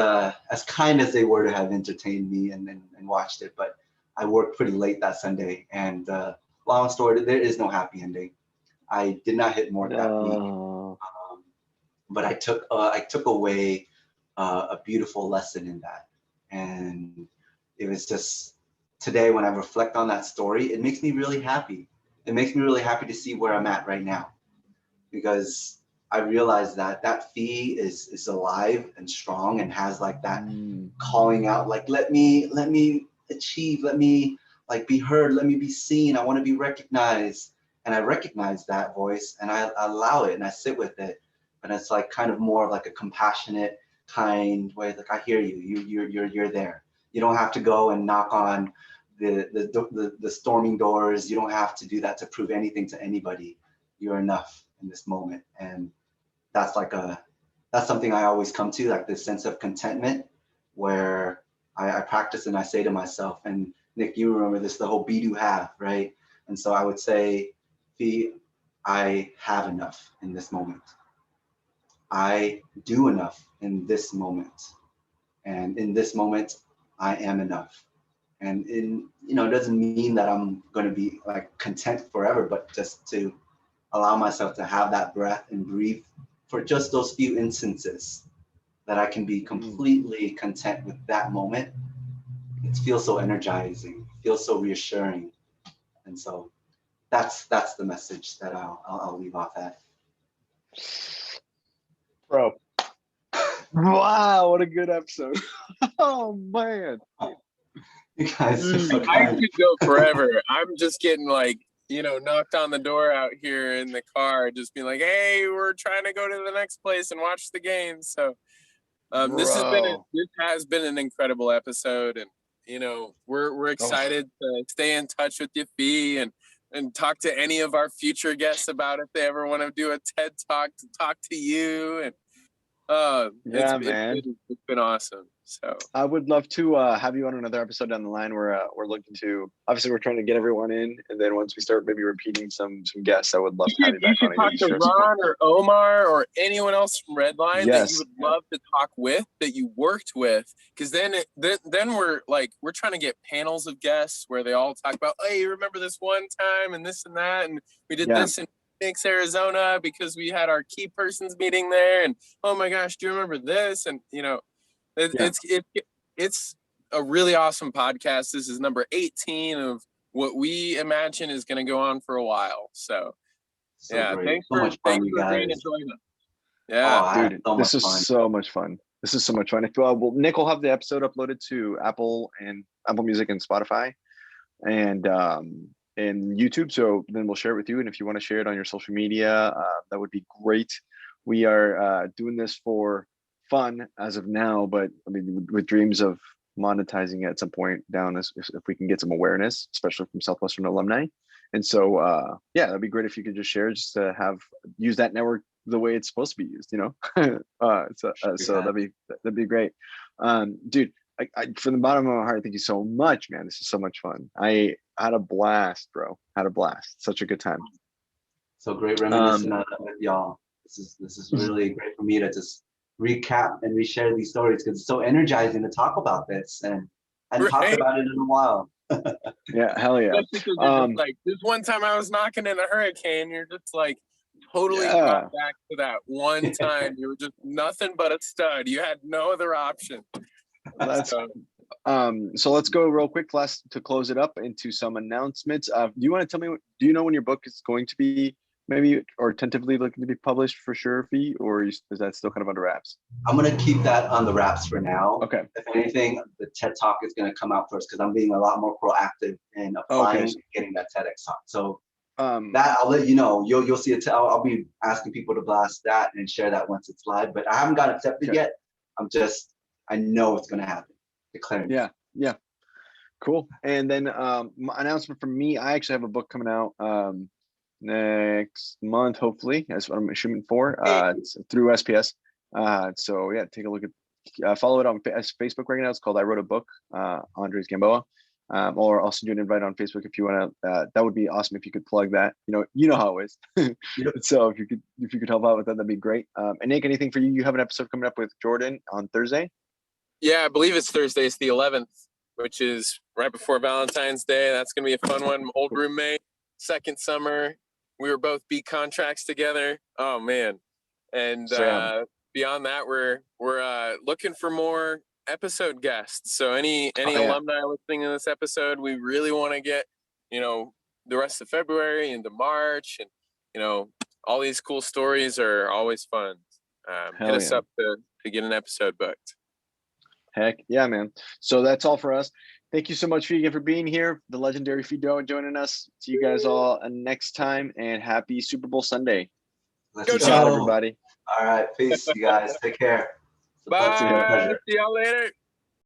kind as they were to have entertained me and watched it, but I worked pretty late that Sunday. And long story, there is no happy ending. I did not hit more that week, but I took away a beautiful lesson in that, and it was just. Today, when I reflect on that story, it makes me really happy. It makes me really happy to see where I'm at right now, because I realize that fee is alive and strong and has like that calling out, like, let me achieve, let me like be heard, let me be seen. I want to be recognized, and I recognize that voice, and I allow it and I sit with it. And it's like kind of more of like a compassionate, kind way. Like, I hear you. You're there. You don't have to go and knock on the storming doors. You don't have to do that to prove anything to anybody. You're enough in this moment. And that's that's something I always come to, like this sense of contentment where I practice and I say to myself, and Nick, you remember this, the whole be do have, right? And so I would say, I have enough in this moment. I do enough in this moment. And in this moment, I am enough. And it doesn't mean that I'm going to be like content forever, but just to allow myself to have that breath and breathe for just those few instances that I can be completely content with that moment. It feels so energizing, feels so reassuring. And so that's the message that I'll leave off at. Bro. Wow, what a good episode. Oh man. You guys are so I kind. could go forever. I'm just getting knocked on the door out here in the car, just being like, hey, we're trying to go to the next place and watch the game. So this has been an incredible episode, and we're excited to stay in touch with you, Fee, and talk to any of our future guests about if they ever want to do a TED Talk to talk to you. And it's been awesome. So I would love to have you on another episode down the line. We're looking to, obviously we're trying to get everyone in, and then once we start maybe repeating some guests, I would love to have you back on. You should talk to Ron or Omar or anyone else from Redline that you would love to talk with, that you worked with, because then we're trying to get panels of guests where they all talk about, hey, you remember this one time and this and that, and we did this in Phoenix, Arizona, because we had our key persons meeting there, and oh my gosh, do you remember this? And it's a really awesome podcast. This is number 18 of what we imagine is going to go on for a while. So great. thanks for agreeing to join us. Yeah, dude, this is so much fun. This is so much fun. Nick will have the episode uploaded to Apple Music and Spotify and YouTube. So then we'll share it with you. And if you want to share it on your social media, that would be great. We are doing this for fun as of now, but I mean, with dreams of monetizing it at some point down if we can get some awareness, especially from Southwestern alumni. And so, that'd be great if you could just share, just to use that network the way it's supposed to be used, so that'd be great. Dude, I from the bottom of my heart, thank you so much, man. This is so much fun. I had a blast, bro. Such a good time. So great reminiscing with y'all. This is really great for me to just recap and reshare these stories, because it's so energizing to talk about this and talked about it in a while. Yeah, hell yeah. This one time I was knocking in a hurricane, you're just like totally brought back to that one time. You were just nothing but a stud. You had no other option. So let's go real quick to close it up into some announcements. Do you want to tell me, do you know when your book is going to be or tentatively looking to be published for sure, Fee, or is that still kind of under wraps? I'm going to keep that on the wraps for now. Okay. If anything, the TED Talk is going to come out first, because I'm being a lot more proactive in applying and getting that TEDx talk. So that I'll let you know. You'll see it. I'll be asking people to blast that and share that once it's live, but I haven't got it accepted yet. I know it's going to happen. Declaring. Yeah. Cool. And then announcement from me, I actually have a book coming out next month, hopefully. That's what I'm shooting for. It's through SPS. So yeah, take a look at follow it on Facebook right now. It's called I Wrote a Book, Andres Gamboa. Or I'll send you an invite on Facebook if you want to. That would be awesome if you could plug that. You know how it is. So if you could help out with that, that'd be great. And Nick, anything for you? You have an episode coming up with Jordan on Thursday? Yeah, I believe it's Thursday. It's the 11th, which is right before Valentine's Day. That's going to be a fun one. Old roommate, second summer. We were both B contracts together. Oh, man. And beyond that, we're looking for more episode guests. So any alumni listening to this episode, we really want to get, the rest of February into March. And, all these cool stories are always fun. Hit us up to get an episode booked. Heck yeah, man. So that's all for us. Thank you so much, Fee, again, for being here. The legendary Fido joining us. See you guys all next time, and happy Super Bowl Sunday. Go Ciao, everybody. All right. Peace, you guys. Take care. Bye. See y'all later.